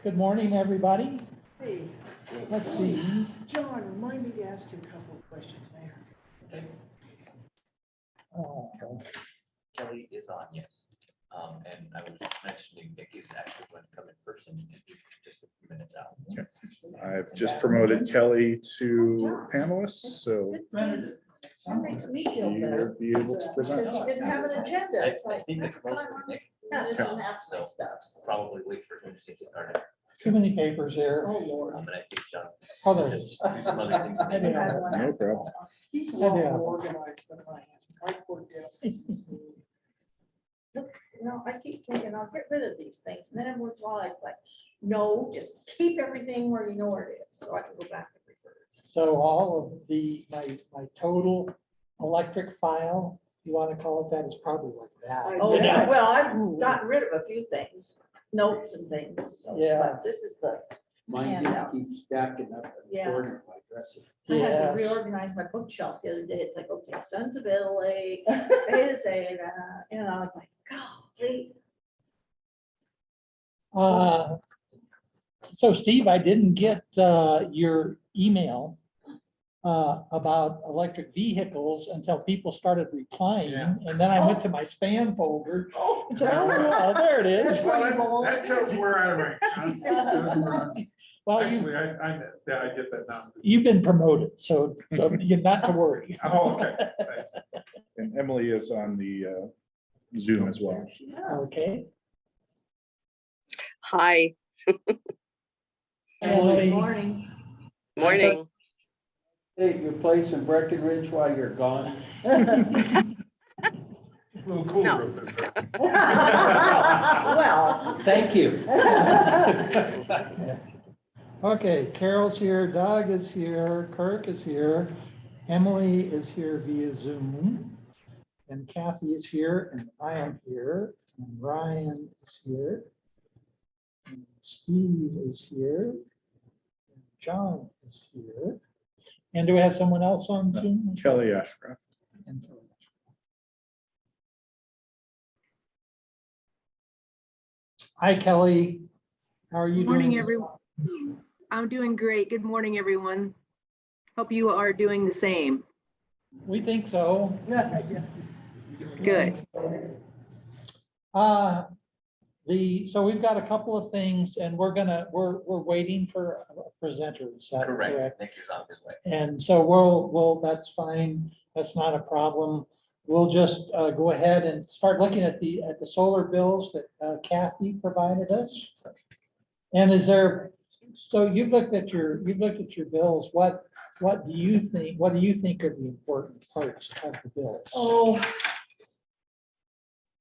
Good morning, everybody. Hey, Let's see. John, remind me to ask you a couple of questions later. Kelly is on, yes. And I was mentioning Nick is actually going to come in person and he's just a few minutes out. I've just promoted Kelly to panelist, so That makes me feel she better. will be able to present. Because you didn't have an agenda. I It's like, think it's mostly Nick, yeah, this Yeah. and half my So- stuff. probably wait for him to get started. Too many papers there. Oh, Lord. And I think John Oh, there it just is. do some other things. I didn't have No problem. He's a I lot do. more organized than I am. My poor desk is smooth. Look, I keep thinking I'll get rid of these things, and then every once in a while it's like, no, just keep everything where you know where it is, so I can go back and refer it. So all of my total electric file, you want to call it that, is probably like that. Oh, Yeah. yeah, well, I've gotten rid of a few things, notes and things, so, Yeah. but this is the, Mine just keeps stacking up in the Yeah. corner of my dresser. I had Yes. to reorganize my bookshelf the other day, it's like, okay, Sons of Italy, it's a, it's like, golly. So Steve, I didn't get your email about electric vehicles until people started replying. And then I went to my spam folder. Oh, and said, oh, there it is. That's where you belong. That tells where I rank. Huh? That's where I'm- Well, Actually, I get that now. you've been promoted, so you're not to worry. Oh, okay. Thanks. And Emily is on the Zoom as well. Okay. Hi, Good Emily, morning. morning. Take your place in Breckenridge while you're gone. A little cool No. roof in there. Well. Thank you. okay, Carol's here, Doug is here, Kirk is here, Emily is here via Zoom, and Kathy is here, and I am here, and Ryan is here, and Steve is here, and John is here. And do we have someone else on Zoom? Kelly Ashcraft. And- Hi, Kelly. How are you doing? Morning, this everyone. I'm doing great. Good morning, everyone. Hope you are doing the same. We think so. Good. So we've got a couple of things and we're waiting for a presenter. Is that correct? Correct, Nick is on his way. And so that's fine. That's not a problem. We'll just go ahead and start looking at the solar bills that Kathy provided us. And so you've looked at your bills. What do you think are the important parts of the bills? Oh,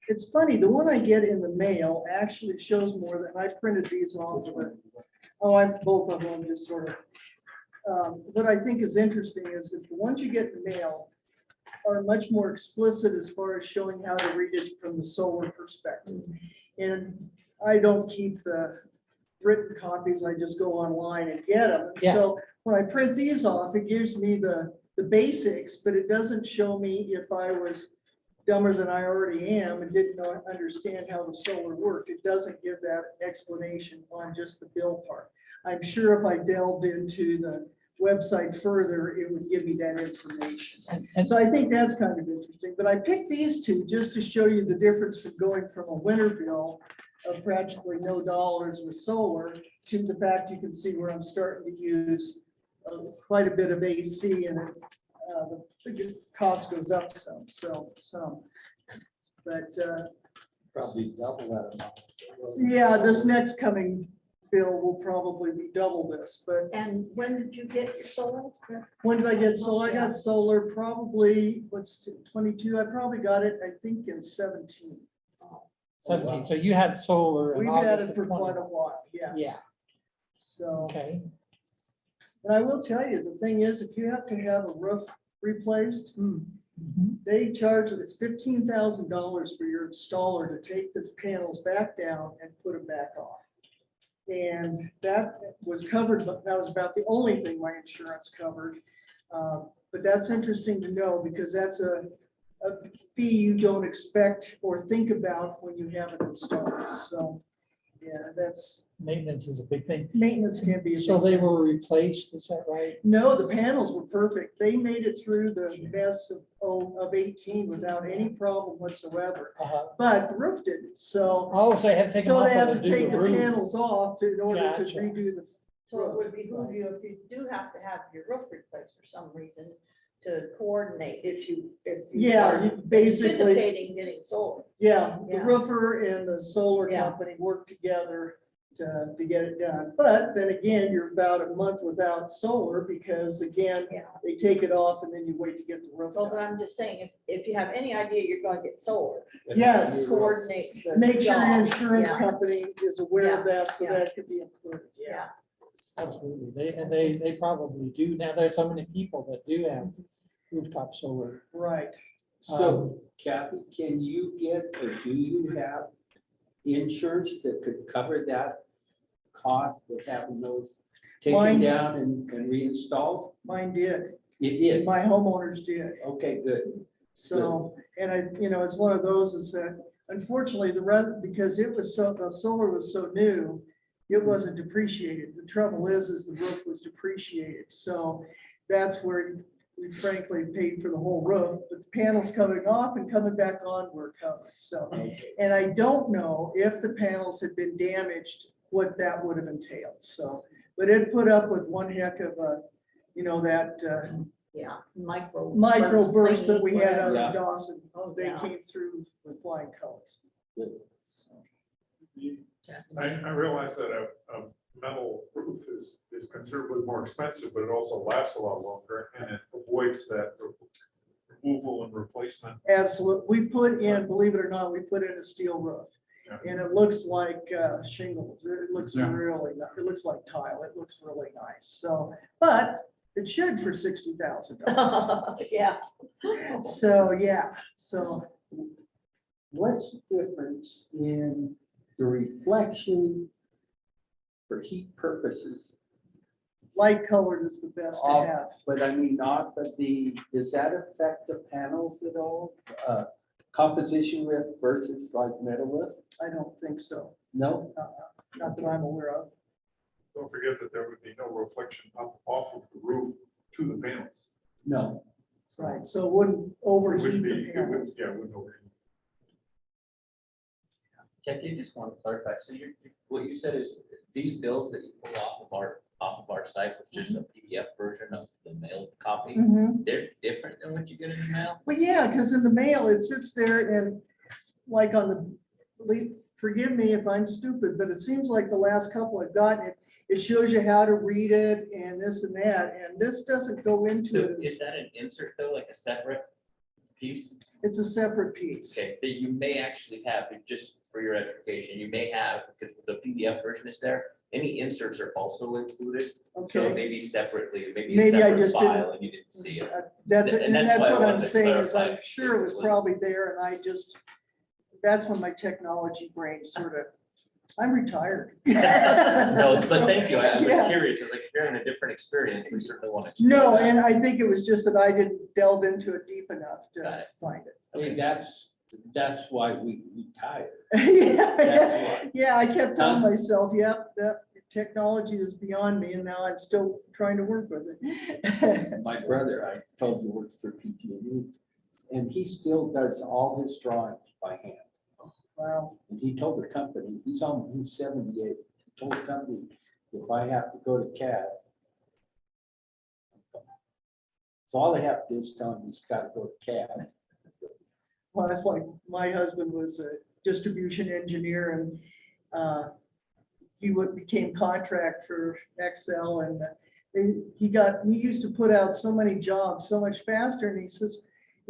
it's funny, the one I get in the mail actually shows more than, I printed these off of it. Both of them just sort of. What I think is interesting is that the ones you get in the mail are much more explicit as far as showing how to read it from the solar perspective. And I don't keep the written copies, I just go online and get them. Yeah. So when I print these off, it gives me the basics, but it doesn't show me if I was dumber than I already am and didn't understand how the solar worked. It doesn't give that explanation on just the bill part. I'm sure if I delved into the website further, it would give me that information. And So I think that's kind of interesting, but I picked these two just to show you the difference from going from a winter bill of practically no dollars with solar to the fact you can see where I'm starting to use quite a bit of AC and the cost goes up some. But Probably double that amount. yeah, this next coming bill will probably be double this, but And when did you get your solar? when did I get solar? I got solar probably, 22, I probably got it, I think in 17. 17, so you had solar. in We've had August it of for 20. quite a while, yes. Yeah, So, okay. but I will tell you, the thing is, if you have to have a roof replaced, Mhm. they charge, it's $15,000 for your installer to take the panels back down and put them back on. And that was covered, but that was about the only thing my insurance covered. But that's interesting to know because that's a fee you don't expect or think about when you have it installed. So Yeah, that's, Maintenance is a big thing. maintenance can be. a So big they thing. were replaced, is that right? No, the panels were perfect. They made it through the mess of 18 without any problem whatsoever. Uh-huh. But the roof didn't, so, Oh, so they had to take them so off they when have they to do take the the roof. panels off in order to Gotcha. redo the. So it would behoove you, if you do have to have your roof replaced for some reason, to coordinate if you. Yeah, are you basically, Anticipating getting solar. yeah, the Yeah. roofer and the solar Yeah. company work together to get it done. But then again, you're about a month without solar because again, Yeah. they take it off and then you wait to get the roof Well, but done. I'm just saying, if you have any idea you're going to get solar, Yes. coordinate. the Make sure your job. insurance Yeah. company is aware of that, so Yeah. that could be included, yeah. Yeah. Absolutely. They probably do. Now, there's so many people that do have rooftop solar. Right. So Kathy, can you get, or do you have insurance that could cover that cost of having those taken Mine- down and reinstalled? Mine did. It is, My homeowners did. okay, good. So, and it's one of those is that unfortunately the rent, because it was so, the solar was so new, it wasn't depreciated. The trouble is the roof was depreciated. So that's where we frankly paid for the whole roof, but the panels coming off and coming back on were covered. So, Okay. and I don't know if the panels had been damaged, what that would have entailed. So, but it put up with one heck of a, that Yeah, micro. micro burst that we had out Yeah. of Dawson. Oh, They yeah. came through with flying colors. Good. So, I realize that a metal roof is considerably more expensive, but it also lasts a lot longer and it avoids that removal and replacement. Absolutely. We put in, believe it or not, we put in a steel roof. Yeah. And it looks like shingles. It looks Yeah. really, it looks like tile. It looks really nice. So, but it should for $60,000. Yeah. So, yeah, so What's the difference in the reflection for heat purposes? light colored is the best to Off- have. But I mean, off of does that affect the panels at all? Composition roof versus like metal roof? I don't think so. No? Not that I'm aware of. Don't forget that there would be no reflection off of the roof to the panels. No. So Right. So it wouldn't it overheat wouldn't the be, it would, panels. yeah, it wouldn't overheat. Kathy, I just want to clarify, so what you said is these bills that you pull off of our site, which is a PDF version of the mailed copy, Mhm. they're different than what you get in the mail? Well, yeah, because in the mail, it sits there and like on forgive me if I'm stupid, but it seems like the last couple I've gotten it shows you how to read it and this and that, and this doesn't go into So it. is that an insert though, like a separate piece? It's a separate piece. Okay, that you may actually have, just for your education, you may have, because the PDF version is there, any inserts are also included. So Okay, maybe separately, maybe a Maybe I separate just didn't- file and you didn't see it. that's, and and that's that's why I what I'm wanted to saying is I'm clarify sure it if was it was- probably there and I just, that's when my technology brain sort of, I'm retired. No, but So, thank you. I was yeah. curious. I was like, if you're in a different experience, we certainly want to. No, and I think it was just that I didn't delve into it deep enough Got to it. find it. I mean, that's why we retire. Yeah, That's why. yeah, I kept telling Huh? myself, yep, that technology is beyond me and now I'm still trying to work with it. My brother, I told you, works for PG&E, and he still does all his drawings by hand. Wow, And he told the company, he's 78, he told the company, if I have to go to CAD. So all they have to do is tell him he's got to go to CAD. well, it's like, my husband was a distribution engineer and became contract for Excel and he used to put out so many jobs so much faster and he says,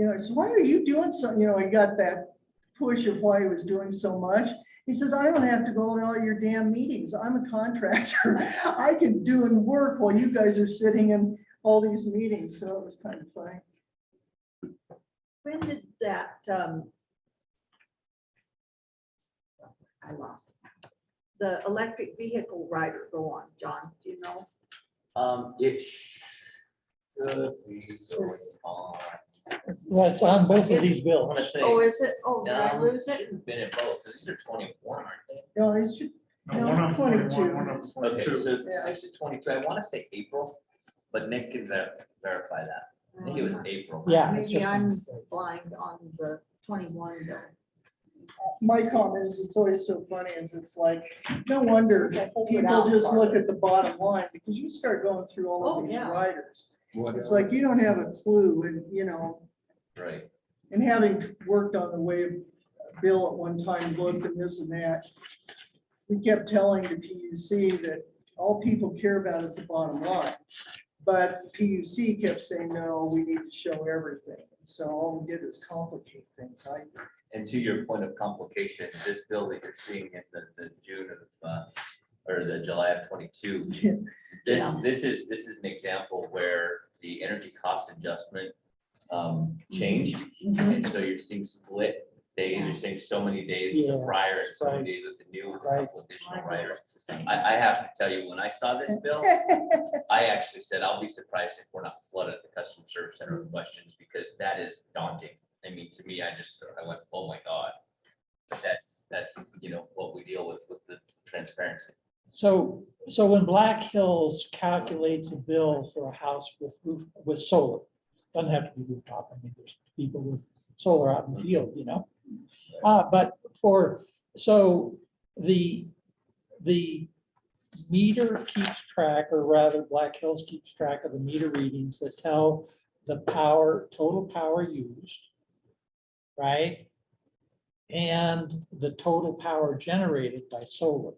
I said, why are you doing so, he got that push of why he was doing so much. He says, I don't have to go to all your damn meetings. I'm a contractor. I can do and work while you guys are sitting in all these meetings. So it was kind of funny. When did that, I lost it. The electric vehicle rider go on, John, do you know? It should be going on. Well, it's on both of these I bills. want to say. Oh, is it? Oh, did I no, lose it it? Should have been in both, 'cause these are 21, aren't they? No, it should, No, one of them's 21, 22. one of them's Okay, 22. so Yeah. 6 to 22, I want to say April, but Nick can verify that. I think it was April. Yeah. it's Maybe just- I'm blind on the 21 bill. My comment is, it's always so funny, is it's like, no wonder I hold it people out just look farther. at the bottom line, because you start going through all Oh, of these yeah. riders. It's like, you don't have a clue, and, you know, Right. and having worked on the way Bill at one time looked and this and that, we kept telling the PUC that all people care about is the bottom line. But PUC kept saying, no, we need to show everything. So all we did is complicate things. And to your point of complication, this bill that you're seeing in the June of, or the July of 22, Yeah. this is an example where the energy cost adjustment changed. And so you're seeing split days, you're seeing so many days with the Yeah, prior and so many right. days with the new, with a Right. couple additional riders. I have to tell you, when I saw this bill, I actually said, I'll be surprised if we're not flooded at the customer service center with questions, because that is daunting. I mean, to me, I went, oh my God. But that's, what we deal with the transparency. So when Black Hills calculates a bill for a house with solar, doesn't have to be rooftop, I mean, there's people with solar out in the field, But so the meter keeps track, or rather Black Hills keeps track of the meter readings that tell the total power used, right? And the total power generated by solar.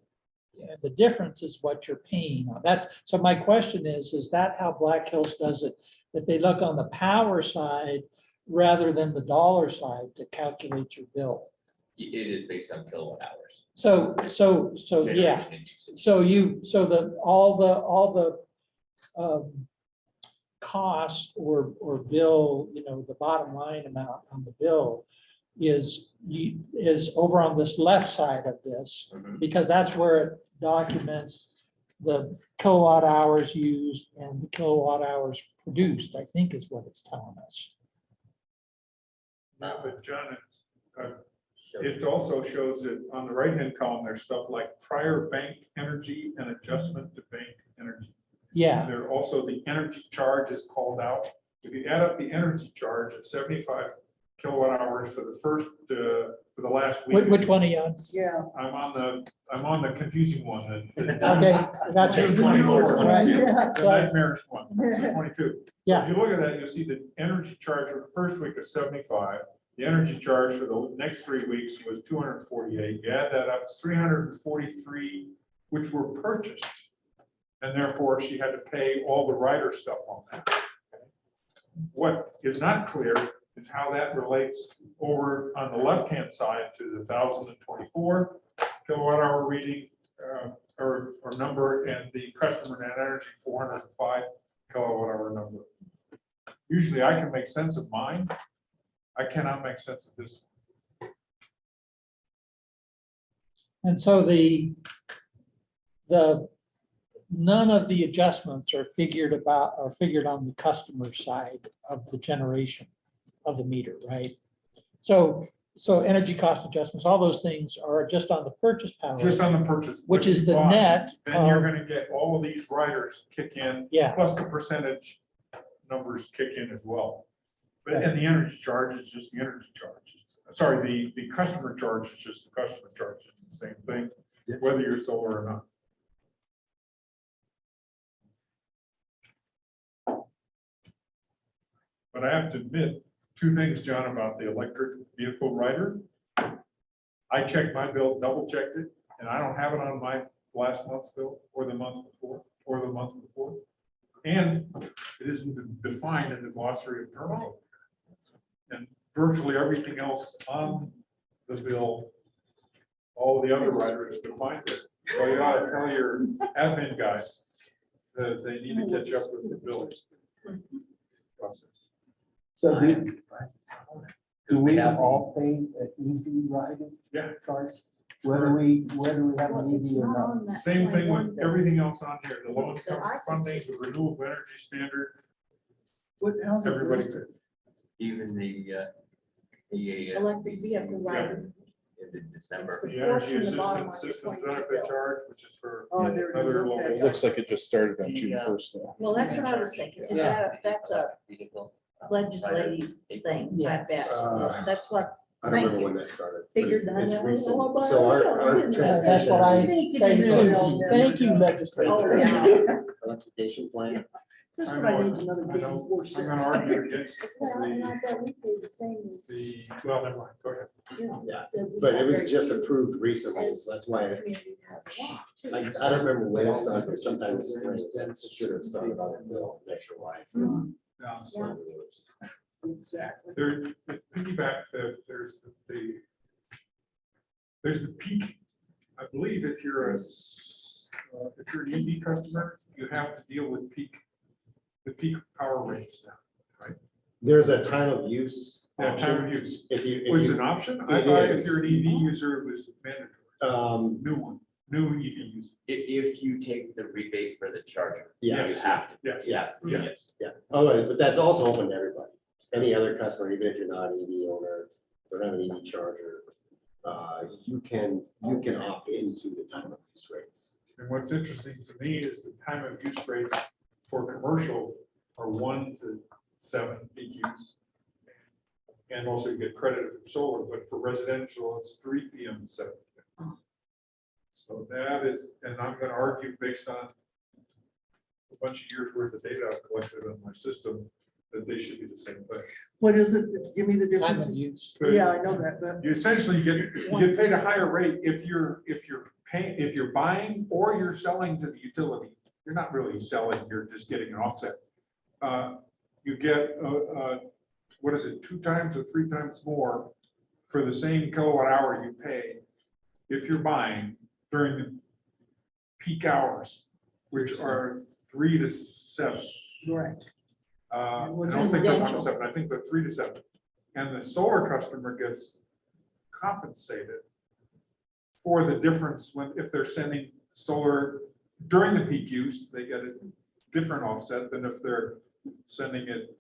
And the difference is what you're paying on that. So my question is that how Black Hills does it? That they look on the power side rather than the dollar side to calculate your bill? It is based on kilowatt hours. So yeah. Generation and usage. All the cost or bill, the bottom line amount on the bill is over on this left side of this, Mhm. because that's where it documents the kilowatt hours used and the kilowatt hours produced, I think is what it's telling us. No, but John, So- it also shows that on the right-hand column, there's stuff like prior bank energy and adjustment to bank energy. Yeah, There also, the energy charge is called out. If you add up the energy charge of 75 kilowatt hours for the last week. which one are you on? Yeah. I'm on the confusing one. Okay, that's June it. 24th, Right. Yeah. The nightmarish one, 22. So Yeah. if you look at that, you'll see the energy charge for the first week is 75. The energy charge for the next 3 weeks was 248. You add that up, it's 343, which were purchased. And therefore, she had to pay all the rider stuff on that. What is not clear is how that relates over on the left-hand side to the 1,024 kilowatt hour reading or number, and the customer net energy 405 kilowatt hour number. Usually I can make sense of mine. I cannot make sense of this. And so none of the adjustments are figured on the customer side of the generation of the meter, right? So energy cost adjustments, all those things are just on the purchase power. Just on the purchase. Which is the what you bought, net Then you're of- gonna get all of these riders kick in, Yeah, plus the percentage numbers kick in as well. But, and the energy charge is just the energy charge. Sorry, the customer charge is just the customer charge. It's the same thing, whether you're solar or not. But I have to admit, two things, John, about the electric vehicle rider. I checked my bill, double checked it, and I don't have it on my last month's bill or the month before, or the month before. And it isn't defined in the glossary of terms. And virtually everything else on the bill, all the other riders defined it. So you ought to tell your admin guys that they need to catch up with the bill process. So do we all pay an EV rider Yeah. charge, whether we have Well, an it's EV or not not? on that Same thing 21 with bill. everything else on here, the low So income I can funding, see- the renewable energy standard, How's it everybody. listed? Even the Electric vehicle rider. into December. The energy Portion of the bottom assistance line system is going to benefit bill. charge, which is for Oh, there it is, other okay. It local. looks like it just started on June Yeah. 1st though. Well, that's what I was thinking. Is that, that's a Vehicle, legislative thing, I bet. Uh, That's what I don't Thank remember you. when that started. but figured it's- that it's out. recent. Oh, but So I our didn't know. That's what I Sneaking say in too. there. Thank you, legislature. Oh, yeah. Electrification plan. That's I what I know need it. another I big know. four I'm cents. gonna argue against Well, and I the, bet we pay the same as. well, never mind, go ahead. you know, Yeah, that we but have it was very just few approved recently, as so that's why the community have a lot, too. I don't remember when it started, but sometime this spring. It should have started on the bill, not sure why. Now, Yeah. Exactly. there, the piggyback, there's the peak. I believe if you're if you're an EV customer, you have to deal with the peak power rates now. There's a time of use. Yeah, time of option. use. If you, Was if it an you, option? I It thought if is. you're an EV user, it was mandatory. New EV user. If you take the rebate for the charger, yeah, you have to. Yes. yeah, Yeah. Yes. yeah. Oh, but that's also open to everybody. Any other customer, even if you're not an EV owner, don't have an EV charger, you can opt into the time of use rates. And what's interesting to me is the time of use rates for commercial are 1 to 7 peak use. And also you get credit for solar, but for residential, it's 3 PM to 7 PM. So that is, and I'm gonna argue based on a bunch of years worth of data I've collected on my system, that they should be the same thing. What is it? Give me the Time difference. of use. Yeah, I know that, but You essentially you get paid a higher rate if you're paying, if you're buying or you're selling to the utility. You're not really selling, you're just getting an offset. You get, what is it, 2 times or 3 times more for the same kilowatt hour you pay if you're buying during the peak hours, which are 3 to 7. right. I What's don't think they're 1 to residential? 7, I think they're 3 to 7. And the solar customer gets compensated for the difference if they're sending solar during the peak use, they get a different offset than if they're sending it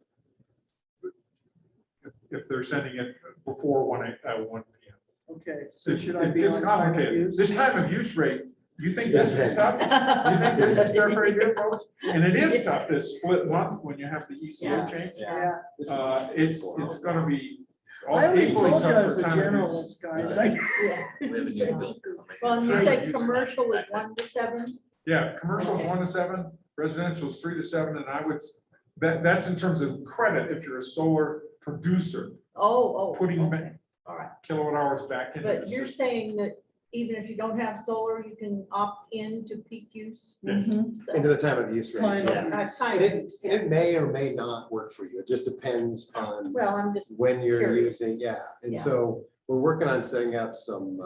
if they're sending it before 1 PM. Okay, so It's should I be it's on time of complicated. use? This time of use rate, you think this is Depends. tough? You think this is tough right here, folks? And it is tough, this split month when you have the Yeah. ECA change. Yeah, It's gonna be. I always equally told you tough I for was a time of use. generalist, guys. Yeah. We have a new bill coming. Well, and you Time say of use. commercial is 1 to 7? Yeah, commercial is 1 to 7, residential is 3 to 7, and I would, that's in terms of credit if you're a solar producer, Oh, Putting okay. All right. kilowatt hours back into the But you're system. saying that even if you don't have solar, you can opt in to peak use? Yes. Mhm. Into the time of use rates, Time of yeah. Time And of it, use, and yeah. it may or may not work for you. It just depends on Well, I'm just, when you're Curious. using, yeah. And Yeah. so we're working on setting up some,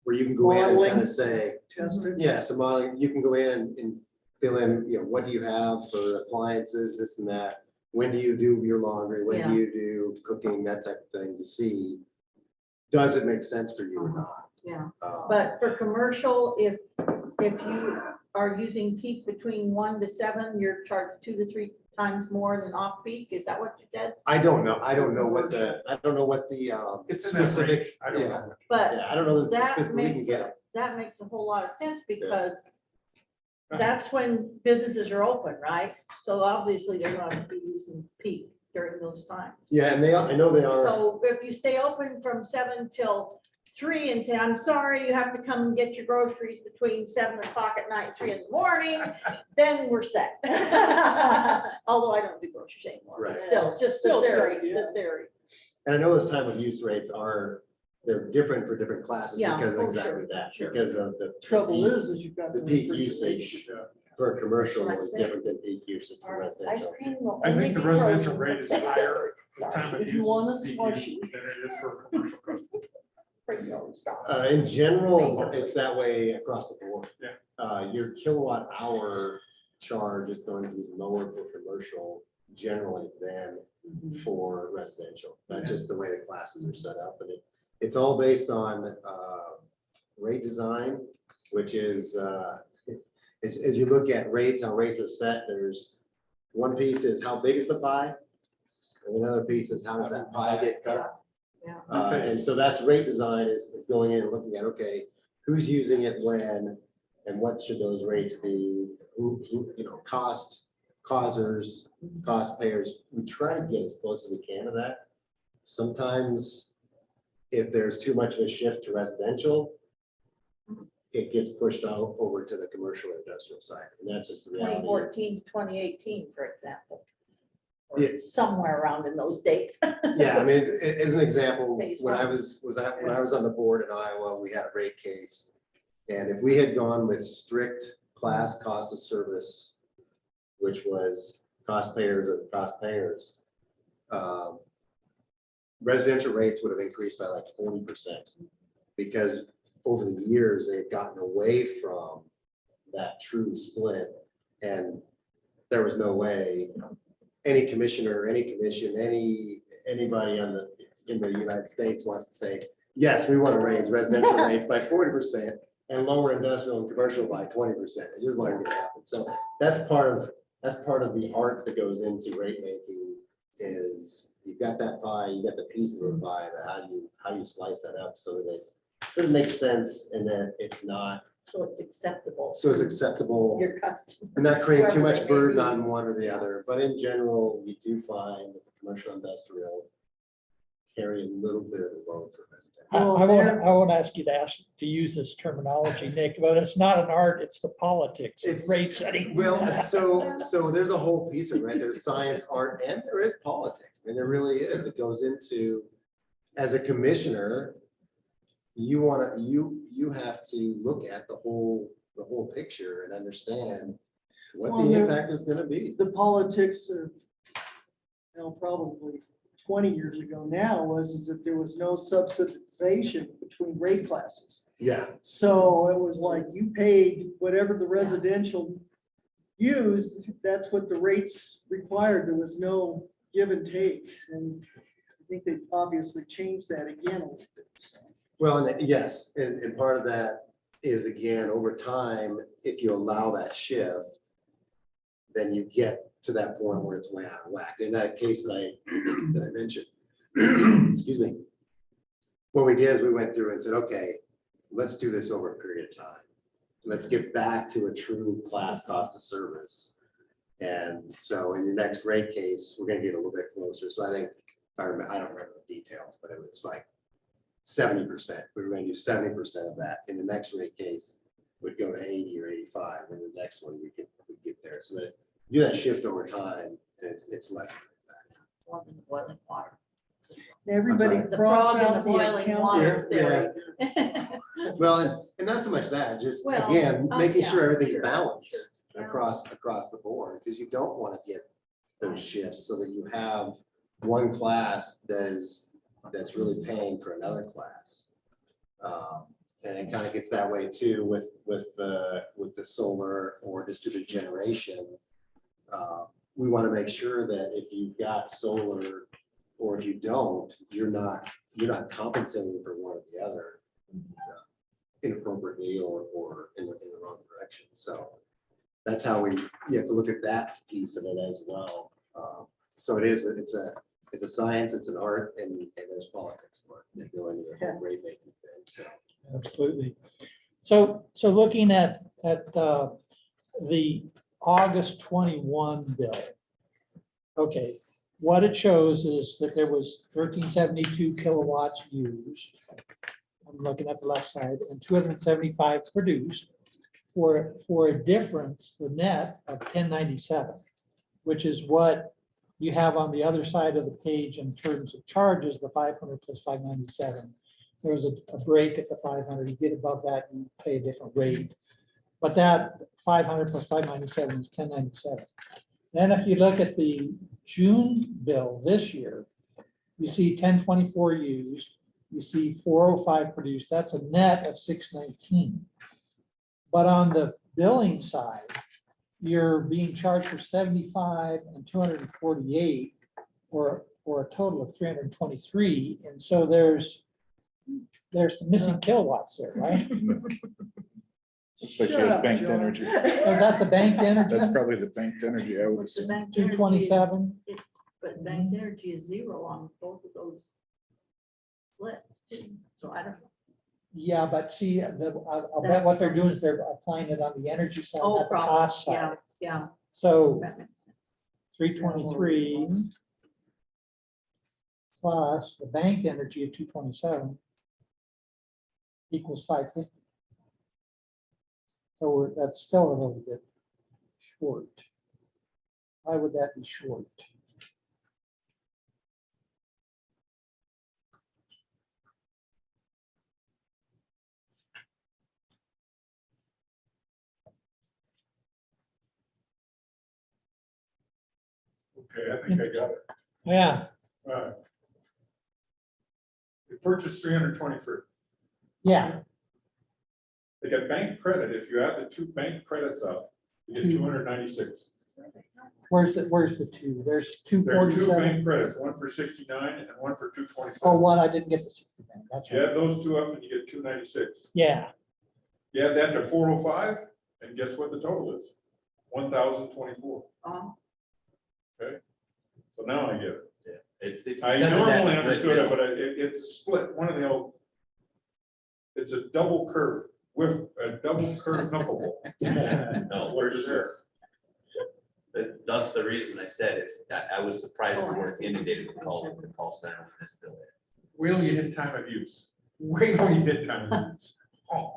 where you can go in and kind Modeling. of say, Test it. yeah, some modeling, you can go in and fill in, what do you have for appliances, this and that? When do you do your laundry? When Yeah. do you do cooking, that type of thing to see, does it make sense for you or not? yeah. Uh, But for commercial, if you are using peak between 1 to 7, you're charged 2 to 3 times more than off peak. Is that what you said? I don't know what the It's in that range. specific, I don't yeah, know. But yeah, I don't know the that specific, we can makes, get it. that makes a whole lot of sense because that's when businesses are open, right? So obviously they're going to be using peak during those times. Yeah, and I know they are, So if you stay open from 7 till 3 and say, I'm sorry, you have to come and get your groceries between 7 o'clock at night, 3 in the morning, then we're set. Although I don't do groceries anymore, but Right. still, just the Still, it's a good theory, idea. the theory. and I know those time of use rates they're different for different classes Yeah, because of oh, exactly sure, that, sure. because of the. Trouble is you've got. The the peak refrigeration. usage for commercial That's what I'm is saying. different than peak usage for Ice residential. cream will I only think the be residential frozen rate is from higher the time of If you use want a peak slushy. use than it is for a commercial customer. Bring your own stuff. In general, it's that way across the board. Yeah. Your kilowatt hour charge is going to be lower for commercial generally than for residential. That's just the way the classes are set up, and it's all based on rate design, which is as you look at rates, how rates are set, there's one piece is how big is the pie, and another piece is how does that pie get cut? Yeah. And so that's rate design is going in and looking at, okay, who's using it when, and what should those rates be? Who, cost causers, cost payers. We try to get as close as we can to that. Sometimes if there's too much of a shift to residential, it gets pushed out over to the commercial and industrial side. And that's just the reality. 2014 to 2018, for example. Or Yeah. somewhere around in those dates. Yeah, I mean, as an example, Phase when I one. when I was on the board in Iowa, we had a rate case. And if we had gone with strict class cost of service, which was cost payers or cost payers, residential rates would have increased by like 40%. Because over the years, they've gotten away from that true split. And there was no way any commissioner, any commission, anybody in the United States wants to say, yes, we want to raise residential rates by 40% and lower industrial and commercial by 20%. It just wasn't gonna happen. So that's part of the art that goes into rate making is you've got that pie, you got the pieces of the pie, but how do you slice that up so that it makes sense and that it's not, So it's acceptable. so it's acceptable. Your customer. We're not creating too Whoever much they may burden be. on one or the other, but in general, we do find that the commercial industrial carry a little bit of the load for residential. I won't ask you to use this terminology, Nick, but it's not an art, it's the politics of It's- rate setting. Well, so there's a whole piece of it, right? There's science, art, and there is politics. I mean, there really is. It goes into, as a commissioner, you have to look at the whole picture and understand what Well, the there- impact is gonna be. The politics of, probably 20 years ago now is that there was no subsidization between rate classes. Yeah, So it was like you paid whatever the residential used, that's what the rates required. There was no give and take. And I think they obviously changed that again a little bit. So. well, and yes, and part of that is, again, over time, if you allow that shift, then you get to that point where it's way out of whack. In that case that I mentioned, excuse me. What we did is we went through and said, okay, let's do this over a period of time. Let's get back to a true class cost of service. And so in your next rate case, we're gonna get a little bit closer. So I think, I don't remember the details, but it was like 70%. We were gonna do 70% of that. In the next rate case, would go to 80 or 85. And the next one, we could get there. So that do that shift over time, and it's less. of an impact. More than boiling water. Everybody sorry. The cross frog in the out the boiling account. water Yeah, theory. Well, and not so much that, just Well, again, making yeah, sure everything's sure, balanced sure. across the board, because you don't want to get those shifts so that you have one class that's really paying for another class. And it kind of gets that way too with the solar or distributed generation. We want to make sure that if you've got solar or if you don't, you're not compensating for one or the other inappropriately or in the wrong direction. So that's how you have to look at that piece of it as well. So it's a science, it's an art, and there's politics for it. They go into the whole rate making thing. So Absolutely. So looking at the August 21 bill. Okay, what it shows is that there was 1372 kilowatts used. I'm looking at the left side, and 275 produced for a difference, the net of 1097, which is what you have on the other side of the page in terms of charges, the 500 plus 597. There was a break at the 500. You get above that, you pay a different rate. But that 500 plus 597 is 1097. Then if you look at the June bill this year, you see 1024 used, you see 405 produced. That's a net of 619. But on the billing side, you're being charged for 75 and 248, or a total of 323. And so there's some missing kilowatts there, right? Looks like she Shut has up, banked Joe. energy. Was that the banked energy? That's probably the banked energy, I would What's the assume. banked energy is- 227? But banked energy is zero on both of those split, so I don't know. Yeah, but see, I'll bet what they're doing is they're applying it on the energy side, Oh, not the probably, cost yeah, side. yeah. So That makes sense. 323 plus the bank energy of 227 equals 550. So that's still a little bit short. Why would that be short? Okay, I think I got it. Yeah, All right. They purchased 323. yeah, They get bank credit. If you add the two bank credits up, you get 296. where's the two? There's There are two 247. bank credits, one for 69 and one for Oh, 227. one, I didn't get the 69. That's You right. add those two up and you get 296. Yeah, You add that to 405, and guess what the total is? 1,024. Oh, So now I get it. It's I because of that normally split understood it, bill. but it's a split, one of the old. It's a double curve with a double curve knuckleball. That's No, what for this sure. is. That's the reason I said it. I was surprised Oh, we I weren't see. inundated with calls from the call center for this bill. Wait till you hit time of use. Wait till you hit time of use. Oh,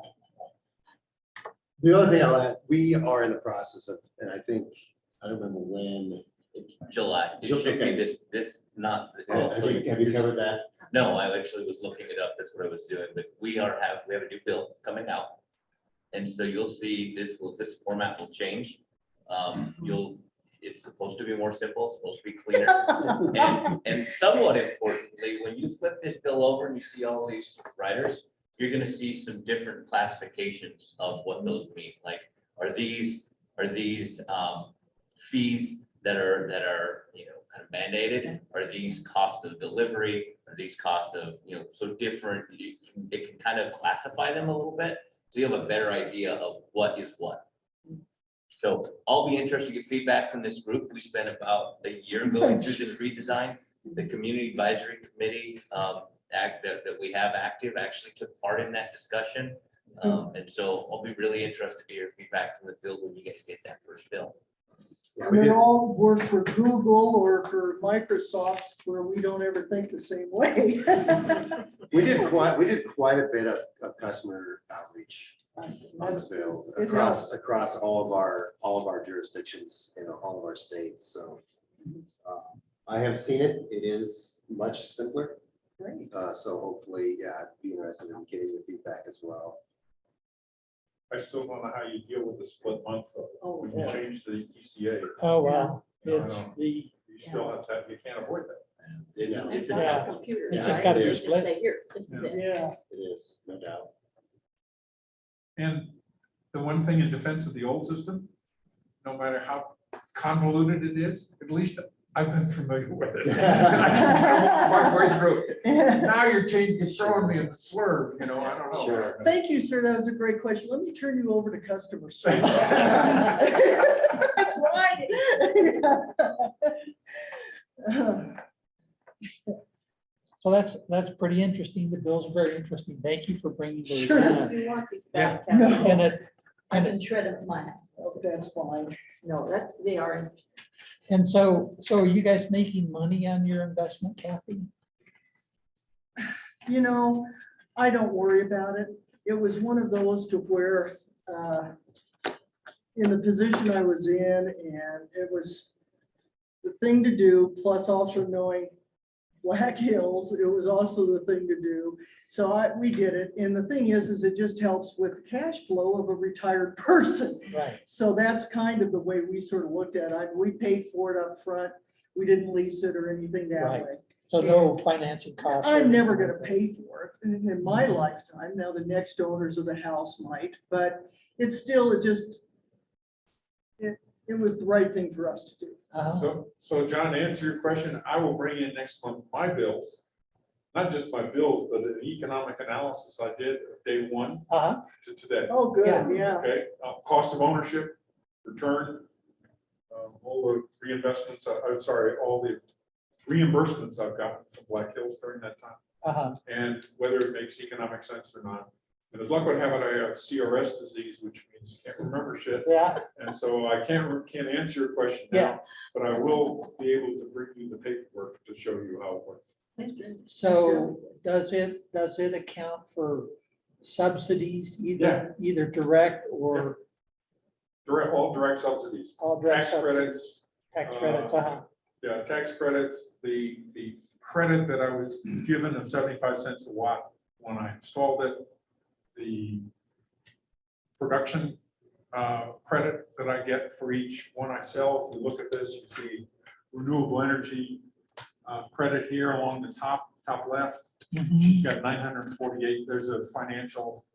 The other thing I'll add, we are in the process of, and I think, I don't remember when. July, it should be Okay. this, not. well, so Have you covered that? No, I actually was looking it up. That's what I was doing, but we have a new bill coming out. And so you'll see this format will change. It's supposed to be more simple, it's supposed to be cleaner. And somewhat importantly, when you flip this bill over and you see all these riders, you're gonna see some different classifications of what those mean. Like, are these fees that are, kind of mandated? Are these cost of delivery? Are these cost of, so different, it can kind of classify them a little bit. So you have a better idea of what is what. So I'll be interested to get feedback from this group. We spent about a year going through this redesign. The community advisory committee that we have active actually took part in that discussion. And so I'll be really interested to hear feedback from the field when you guys get that first bill. Yeah, And we they did- all work for Google or for Microsoft where we don't ever think the same way. We did quite a bit of customer outreach on the bill It helps. across all of our jurisdictions, all of our states, so. I have seen it, it is much simpler, Great. so hopefully, yeah, I'd be interested in getting the feedback as well. I still don't know how you deal with the split month though. Oh, When you yeah. change the ECA, oh, wow. Yeah. It's the, you still have that, you can't avoid that. It's Yeah. it's a That's Yeah. tough one. computers, It's just right? gotta be They just split. say, here, this is Yeah. it. Yeah. It is, no doubt. And the one thing in defense of the old system, no matter how convoluted it is, at least I've been familiar with it. I can work my way through it. Now you're throwing me in the slur, I don't know. Sure. Thank you, sir. That was a great question. Let me turn you over to customer service. That's right. so that's pretty interesting. The bill's very interesting. Thank you for bringing those Sure. in. You want these back? No. Kathy? And it, I and can shred them in my house. That's fine. No, they are interesting. And so are you guys making money on your investment, Kathy? I don't worry about it. It was one of those to where, in the position I was in, and it was the thing to do, plus also knowing Black Hills, it was also the thing to do. So we did it. And the thing is it just helps with the cash flow of a retired person. Right. So that's kind of the way we sort of looked at it. We paid for it up front. We didn't lease it or anything that Right. way. So no financing costs. or I'm never anything gonna like pay for it in my lifetime. Now, the next owners of the house might, but it's still, it was the right thing for us to do. that. Uh-huh. So John, to answer your question, I will bring in next month my bills, not just my bills, but an economic analysis I did of day one Uh-huh. to today. Oh, good, Yeah. yeah. Okay, cost of ownership, return, all the reinvestments, I'm sorry, all the reimbursements I've gotten from Black Hills during that time, Uh-huh. and whether it makes economic sense or not. And as luck would have it, I have CRS disease, which means you can't remember shit. Yeah, And so I can't answer your question Yeah. now, but I will be able to bring you the paperwork to show you how it works. so does it account for subsidies, either direct or All direct subsidies, all direct tax subsidies? credits. Tax credits, uh-huh. Yeah, tax credits, the credit that I was given of 75 cents a watt when I installed it, the production credit that I get for each one I sell. If you look at this, you see renewable energy credit here along the top left. She's got 948. There's a financial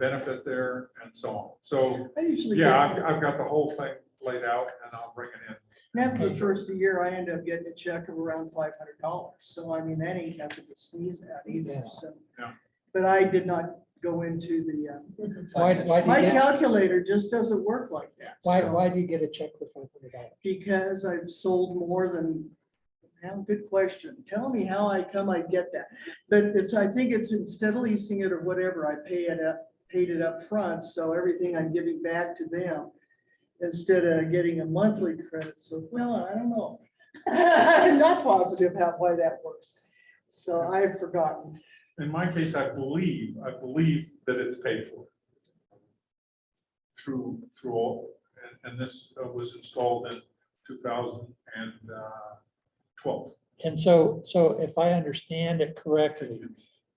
benefit there and so on. So I usually yeah, get, I've got the whole thing laid out and I'll bring it in. and after the first year, I end up getting a check of around $500. So I mean, that ain't nothing to sneeze at either, Yeah. so. Yeah. But I did not go into the, Why do my you get, calculator just doesn't work like that. so- why do you get a check for $500? Because I've sold more than, well, good question. Tell me how I get that. But it's, I think it's instead of leasing it or whatever, I paid it up front. So everything I'm giving back to them instead of getting a monthly credit. So, well, I don't know. I'm not positive why that works. So I've forgotten. In my case, I believe that it's paid for through all, and this was installed in 2012. And so if I understand it correctly,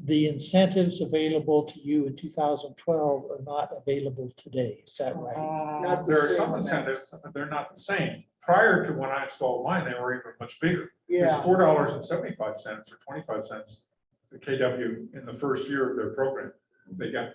the incentives available to you in 2012 are not available today. Is that right? Not the There are same some amount. incentives, but they're not the same. Prior to when I installed mine, they were even much bigger. It's Yeah, $4.75 or 25 cents to KW in the first year of their program. They got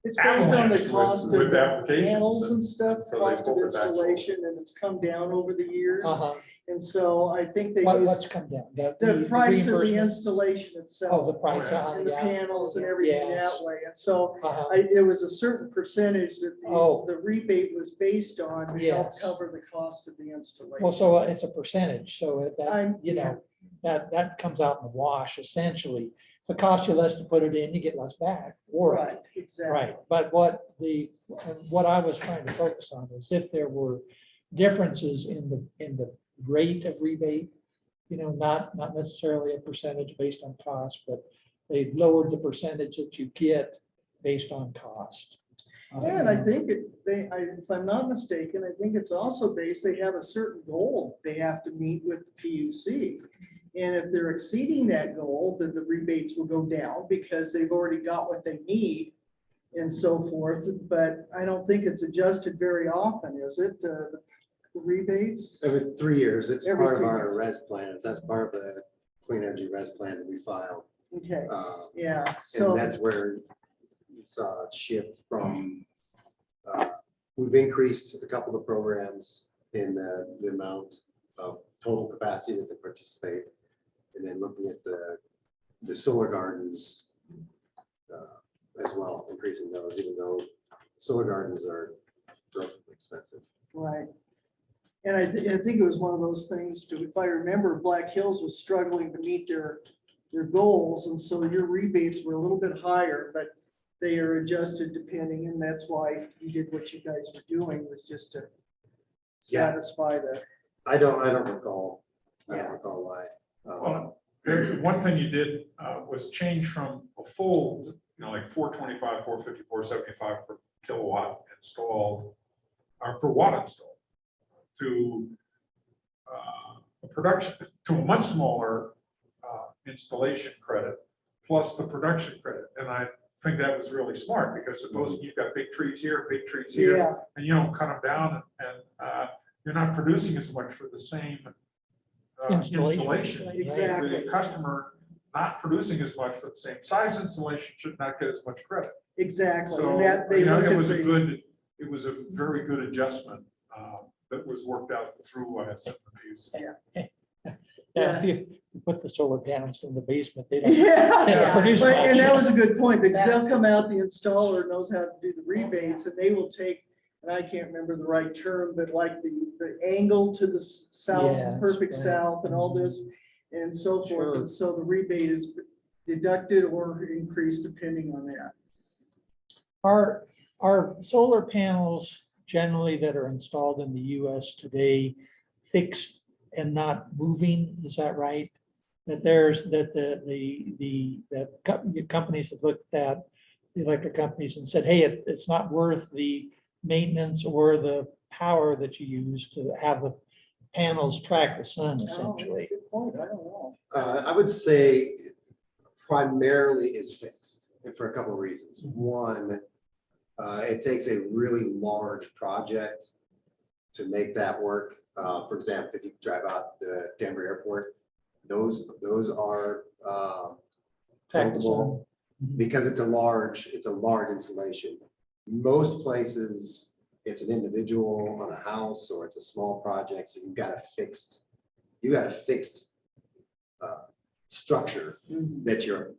it's based on avalanche the cost with of the applications panels and stuff, so they cost of pulled it back forward. installation, and it's come down over the years. Uh-huh. And so I think they What's use come down? the price of the reimbursement? installation Oh, itself the price, and the yeah. panels and everything Yes. that way. And so Uh-huh. it was a certain percentage that Oh. the rebate was based on to help Yes. cover the cost of the installation. Well, so it's a percentage, so that, I'm- you know, that comes out in the wash essentially. If it costs you less to put it in, you get less back. Or Right, exactly. right, but what I was trying to focus on is if there were differences in the rate of rebate, you know, not necessarily a percentage based on cost, but they lowered the percentage that you get based on cost. And I think if I'm not mistaken, I think it's also based, they have a certain goal they have to meet with the PUC. And if they're exceeding that goal, then the rebates will go down because they've already got what they need and so forth. But I don't think it's adjusted very often, is it? The rebates? Every 3 years, it's Every part of 3 our years. res plans. That's part of the clean energy res plan that we file. Okay, Uh, yeah, And so, that's where you saw a shift from, we've increased a couple of programs in the amount of total capacity that can participate. And then looking at the solar gardens as well, increasing those, even though solar gardens are relatively expensive. right. And I think it was one of those things, if I remember, Black Hills was struggling to meet their goals. And so your rebates were a little bit higher, but they are adjusted depending, and that's why you did what you guys were doing, was just to Yeah. satisfy the, I don't recall. I Yeah. don't recall why. Well, one thing you did was change from a full, you know, like 425, 450, 475 per kilowatt installed, or per watt installed, to a production, to a much smaller installation credit plus the production credit. And I think that was really smart, because supposing you've got big trees here, big trees here, yeah, and you don't cut them down, and you're not producing as much for the same installation. exactly, The customer not producing as much for the same size installation should not get as much credit. exactly. So, And that, they you know, look it at was a the- good, it was a very good adjustment that was worked out through SMPs. Yeah, if you put the solar panels in the basement, they don't. Yeah, produce but, and much. that was a good point, because they'll come out, the installer knows how to do the rebates, and they will take and I can't remember the right term, but like the angle to the south, Yes, perfect right. south and all this and so forth. Sure. And so the rebate is deducted or increased depending on that. Are solar panels generally that are installed in the US today fixed and not moving? Is that right? That there's, that the companies have looked at, the electric companies, and said, hey, it's not worth the maintenance or the power that you use to have the panels track the sun essentially. Oh, good point. I don't know. I would say primarily is fixed, and for a couple of reasons. One, it takes a really large project to make that work. For example, if you drive out the Denver airport, those are Track the sun. tiltable because it's a large installation. Most places, it's an individual on a house or it's a small project, so you've got a fixed structure that you're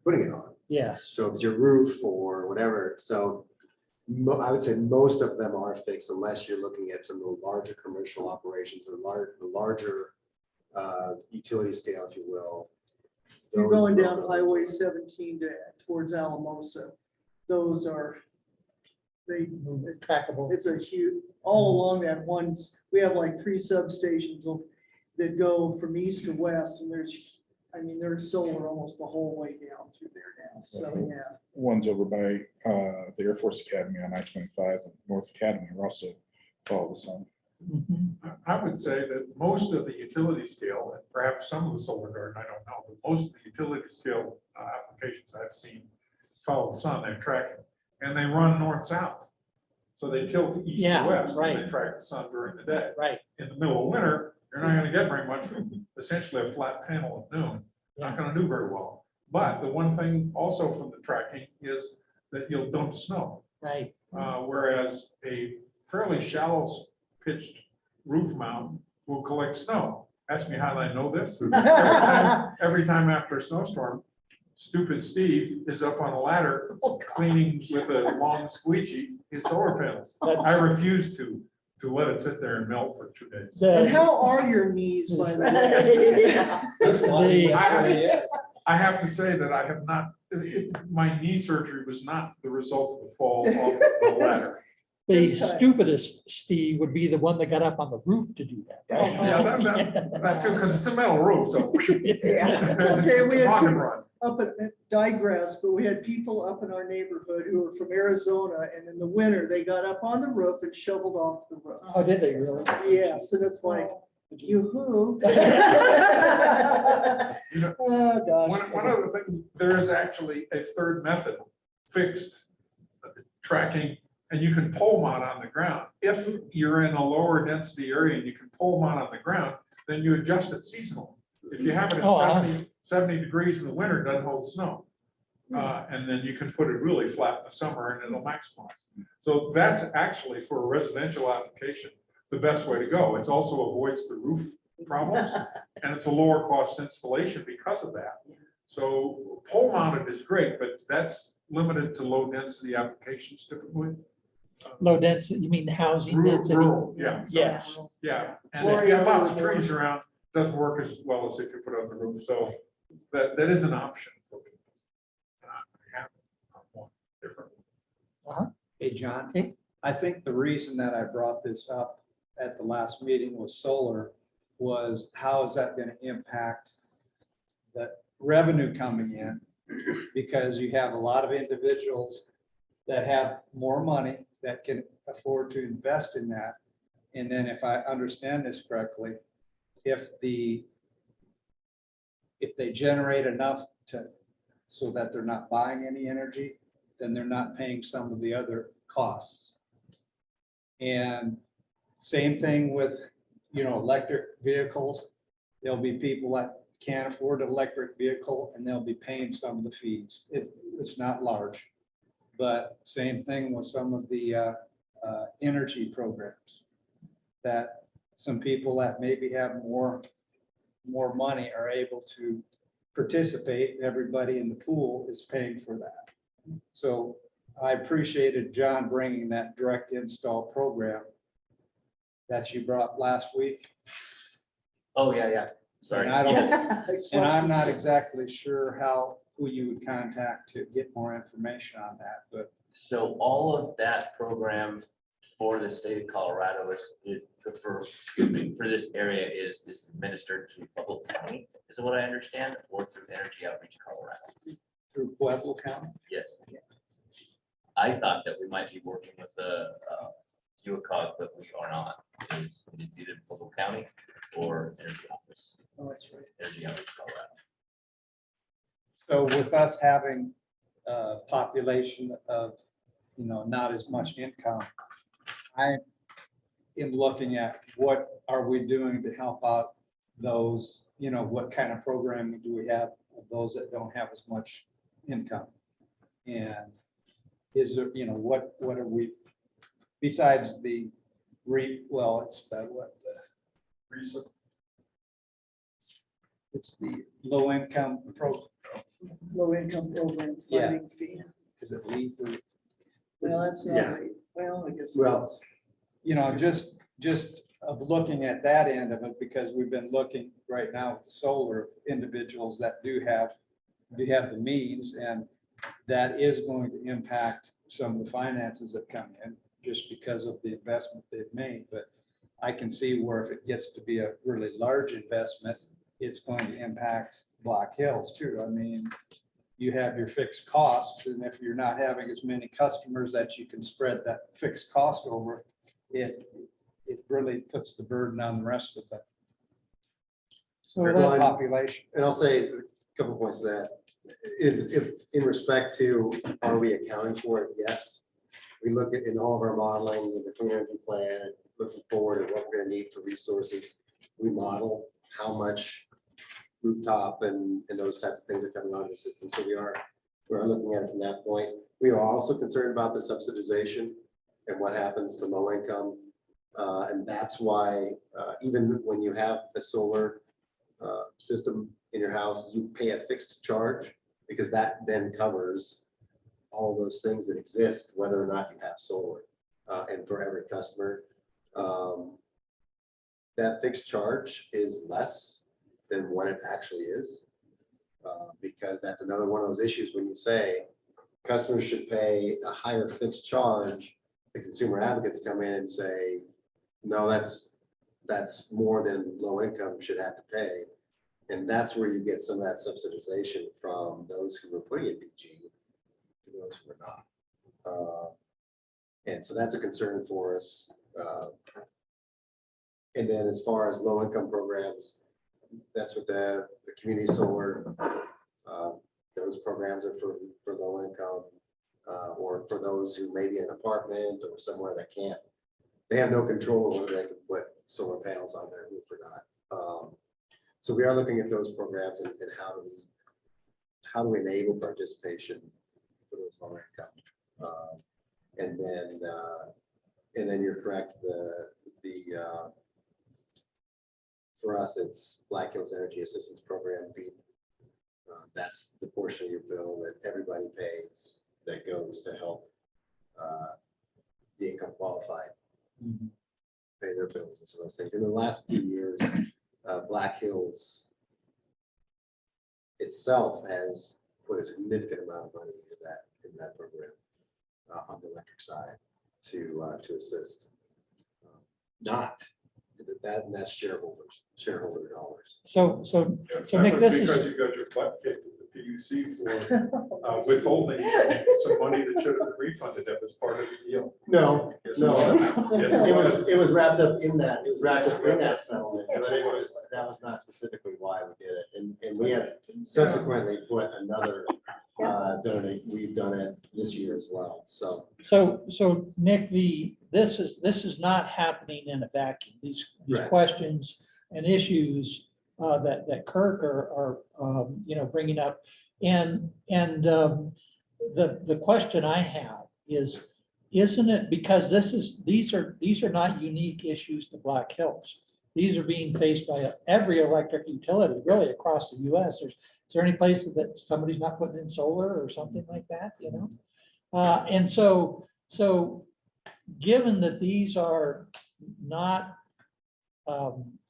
putting it on. Yes. So if it's your roof or whatever, so I would say most of them are fixed unless you're looking at some of the larger commercial operations, the larger utility scale, if you will. You're Those going will down go Highway into it. 17 towards Alamosa. Those are, Trackable. it's a huge, all along that one, we have like 3 substations that go from east to west, and there's solar almost the whole way down through there now, so, yeah. One's over by the Air Force Academy on I-25 and North Academy are also follow the sun. Mhm. I would say that most of the utility scale, and perhaps some of the solar garden, I don't know, but most of the utility scale applications I've seen follow the sun, they're tracking, and they run north-south. So they tilt east Yeah, to west, and right. they track the sun during the day. Right. In the middle of winter, you're not gonna get very much from essentially a flat panel at noon. Not gonna do very well. But the one thing also from the tracking is that you'll dump snow. Right. Whereas a fairly shallow pitched roof mount will collect snow. Ask me how I know this. Every time after a snowstorm, stupid Steve is up on a ladder cleaning with a long squeegee his solar panels. I refuse to let it sit there and melt for 2 days. And how are your knees, by the way? That's why The- I have to say that I have not, my knee surgery was not the result of the fall off the ladder. The This time. stupidest Steve would be the one that got up on the roof to do that. right? Yeah, that too, because it's a metal roof, so. Yeah. It's okay, It's we a had rock and people run. up at digress, but we had people up in our neighborhood who were from Arizona, and in the winter, they got up on the roof and shoveled off the roof. Oh, did they really? Yes, and it's like, yoo-hoo. You know, Oh, gosh. one other thing, there is actually a third method, fixed tracking, and you can pole mount on the ground. If you're in a lower density area and you can pole mount on the ground, then you adjust it seasonal. If you have it Oh, wow. at 70 degrees in the winter, it doesn't hold snow. And then you can put it really flat in the summer and it'll maximize. So that's actually for a residential application, the best way to go. It also avoids the roof problems and it's a lower cost installation because of that. So pole mounted is great, but that's limited to low density applications typically. Low density, you mean the housing Rural, density? rural, yeah. Yes. Yeah, and if you have lots of trees around, it doesn't work as well as if you put it on the roof, so that is an option for people. I have one different. Hey, John, Hey. I think the reason that I brought this up at the last meeting with solar was how is that going to impact the revenue coming in? Because you have a lot of individuals that have more money that can afford to invest in that. And then if I understand this correctly, if they generate enough so that they're not buying any energy, then they're not paying some of the other costs. And same thing with, electric vehicles. There'll be people that can't afford an electric vehicle and they'll be paying some of the fees. It's not large. But same thing with some of the energy programs, that some people that maybe have more money are able to participate. Everybody in the pool is paying for that. So I appreciated John bringing that direct install program that you brought last week. Oh, yeah. Sorry. And I don't- Yes. And I'm not exactly sure who you would contact to get more information on that, but So all of that program for the state of Colorado for this area is administered through Pueblo County, is what I understand, or through Energy Outreach Colorado. through Pueblo County. Yes. I thought that we might be working with the UACOG, but we are not. It's either Pueblo County or Energy Office, Oh, that's right. Energy Outreach Colorado. So with us having a population of, not as much income, I am looking at what are we doing to help out those, what kind of programming do we have of those that don't have as much income? And is there, what are we, besides the it's the low income program. Low income program Yeah. funding fee. Is it LEAP or? Well, that's not Yeah. right. Well, I guess. Well, Just of looking at that end of it, because we've been looking right now with the solar individuals that do have the means, and that is going to impact some of the finances that come in just because of the investment they've made. But I can see where if it gets to be a really large investment, it's going to impact Black Hills too. I mean, you have your fixed costs, and if you're not having as many customers that you can spread that fixed cost over, it really puts the burden on the rest of the So Well, that, population. and I'll say a couple points to that. In respect to, are we accounting for it? Yes. We look at in all of our modeling, in the clean energy plan, looking forward at what we're gonna need for resources. We model how much rooftop and those types of things are coming onto the system. So we're looking at it from that point. We are also concerned about the subsidization and what happens to low income. And that's why even when you have a solar system in your house, you pay a fixed charge because that then covers all those things that exist, whether or not you have solar. And for every customer, that fixed charge is less than what it actually is. Because that's another one of those issues when you say customers should pay a higher fixed charge, the consumer advocates come in and say, no, that's more than low income should have to pay. And that's where you get some of that subsidization from those who were putting in DG to those who are not. And so that's a concern for us. And then as far as low income programs, that's what the community solar, those programs are for low income or for those who may be in an apartment or somewhere that can't. They have no control over whether they can put solar panels on their roof or not. So we are looking at those programs and how do we enable participation for those lower income. And then you're correct, for us, it's Black Hills Energy Assistance Program. That's the portion of your bill that everybody pays that goes to help the income qualified pay their bills and some of those things. In the last few years, Black Hills itself has put a significant amount of money in that program on the electric side to assist. And that's shareholder dollars. so That Nick, was this is- because you got your butt kicked at the PUC for withholding some money that should have been refunded. That was part of the deal. No, Yes, it no, was. Yes, it was. it was wrapped up in that, settlement, Yes, but it was. that was not specifically why we did it. And we have subsequently put another, we've done it this year as well, so. So Nick, this is not happening in a vacuum. These Right. questions and issues that Kirk are bringing up. And the question I have is, isn't it because these are not unique issues to Black Hills? These are being faced by every electric utility really across the US. Is there any place that somebody's not putting in solar or something like that, And so given that these are not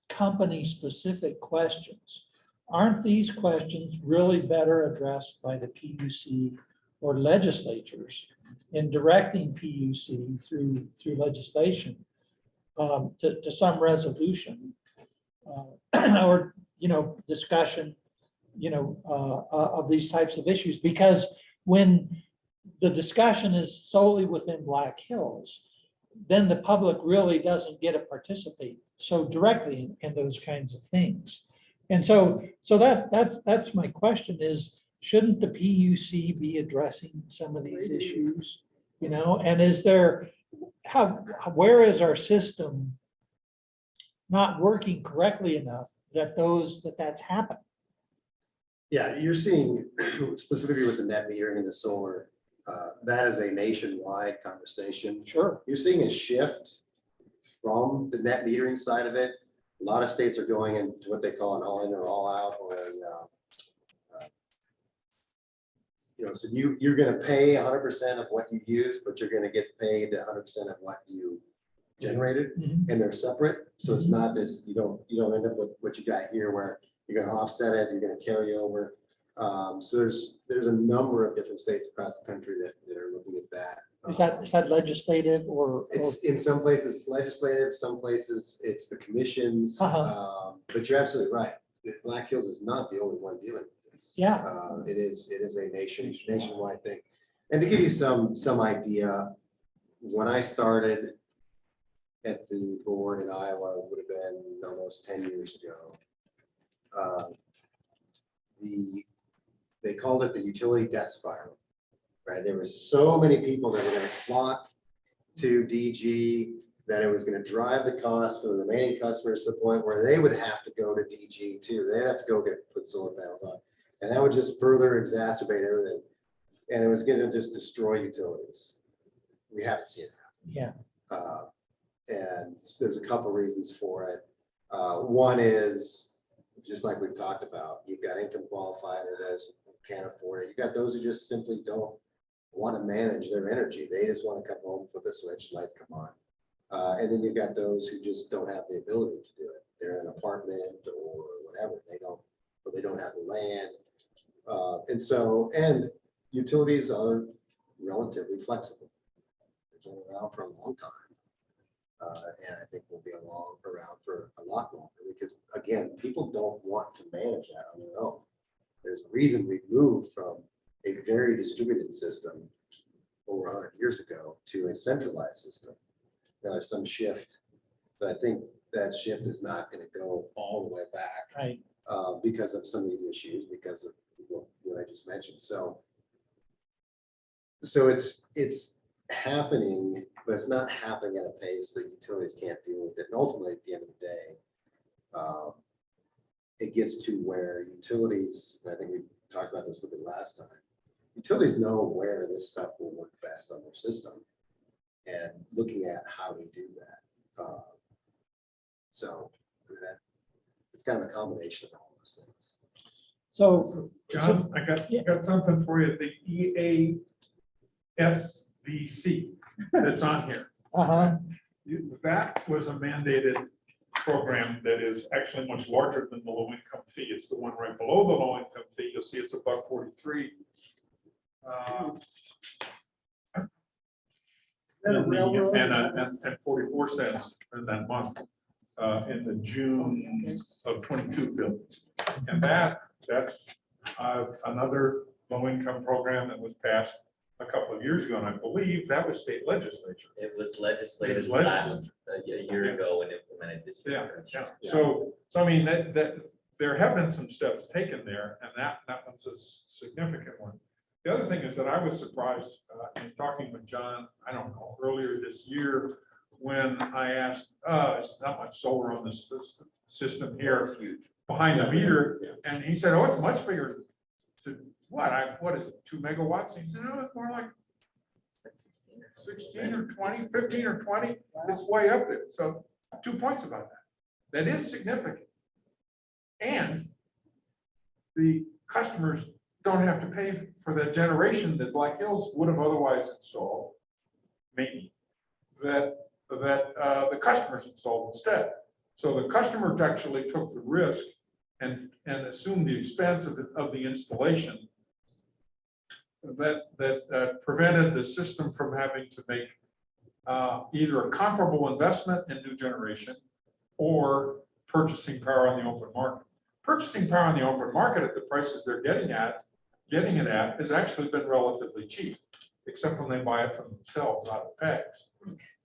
company-specific questions, aren't these questions really better addressed by the PUC or legislatures in directing PUC through legislation to some resolution or, discussion, of these types of issues? Because when the discussion is solely within Black Hills, then the public really doesn't get to participate so directly in those kinds of things. And so that's my question is, shouldn't the PUC be addressing some of these issues? And is there, where is our system not working correctly enough that's happened? Yeah, you're seeing specifically with the net metering and the solar, that is a nationwide conversation. Sure. You're seeing a shift from the net metering side of it. A lot of states are going into what they call an all in or all out, or so you're going to pay 100% of what you use, but you're going to get paid 100% of what you generated, and they're separate. So it's not this, you don't end up with what you got here where you're going to offset it, you're going to carry over. So there's a number of different states across the country that are looking at that. Is that legislative or? It's in some places it's legislative, some places it's the commissions. But you're absolutely right. Black Hills is not the only one dealing with this. Yeah. It is a nationwide thing. And to give you some idea, when I started at the board in Iowa, it would have been almost 10 years ago. They called it the utility death spiral, right? There were so many people that were going to flock to DG that it was going to drive the cost for the remaining customers to the point where they would have to go to DG too. They'd have to go put solar panels on, and that would just further exacerbate everything. And it was going to just destroy utilities. We haven't seen that. Yeah. And there's a couple reasons for it. One is, just like we've talked about, you've got income qualified or those who can't afford it. You've got those who just simply don't want to manage their energy. They just want to come home, flip the switch, lights come on. And then you've got those who just don't have the ability to do it. They're in an apartment or whatever. They don't have the land. And utilities are relatively flexible. They've been around for a long time. And I think we'll be around for a lot longer because, again, people don't want to manage that on their own. There's a reason we moved from a very distributed system over 100 years ago to a centralized system. Now there's some shift, but I think that shift is not going to go all the way back, Right. Because of some of these issues, because of what I just mentioned. So it's happening, but it's not happening at a pace that utilities can't deal with it. And ultimately, at the end of the day, it gets to where utilities, and I think we talked about this a little bit last time, utilities know where this stuff will work best on their system and looking at how to do that. So I mean, it's kind of a combination of all those things. So, John, I got something for you, the EASBC that's on here. That was a mandated program that is actually much larger than the low income fee. It's the one right below the low income fee. You'll see it's $1.43. And 44 cents in that month in the June of 22 bill. And that's another low income program that was passed a couple of years ago, and I believe that was state legislature. It was legislated It was legislature. a year ago and implemented this year. Yeah. So I mean, that there have been some steps taken there, and that one's a significant one. The other thing is that I was surprised in talking with John, I don't know, earlier this year, when I asked, it's not much solar on this system here behind the meter. And he said, oh, it's much bigger. To what is it, 2 megawatts? He said, no, it's more like 16 or 20, 15 or 20. It's way up there. So 2 points about that. That is significant. And the customers don't have to pay for the generation that Black Hills would have otherwise installed, maybe, that the customers installed instead. So the customers actually took the risk and assumed the expense of the installation that prevented the system from having to make either a comparable investment in new generation or purchasing power on the open market. Purchasing power on the open market at the prices they're getting it at has actually been relatively cheap, except when they buy it from themselves out of pegs.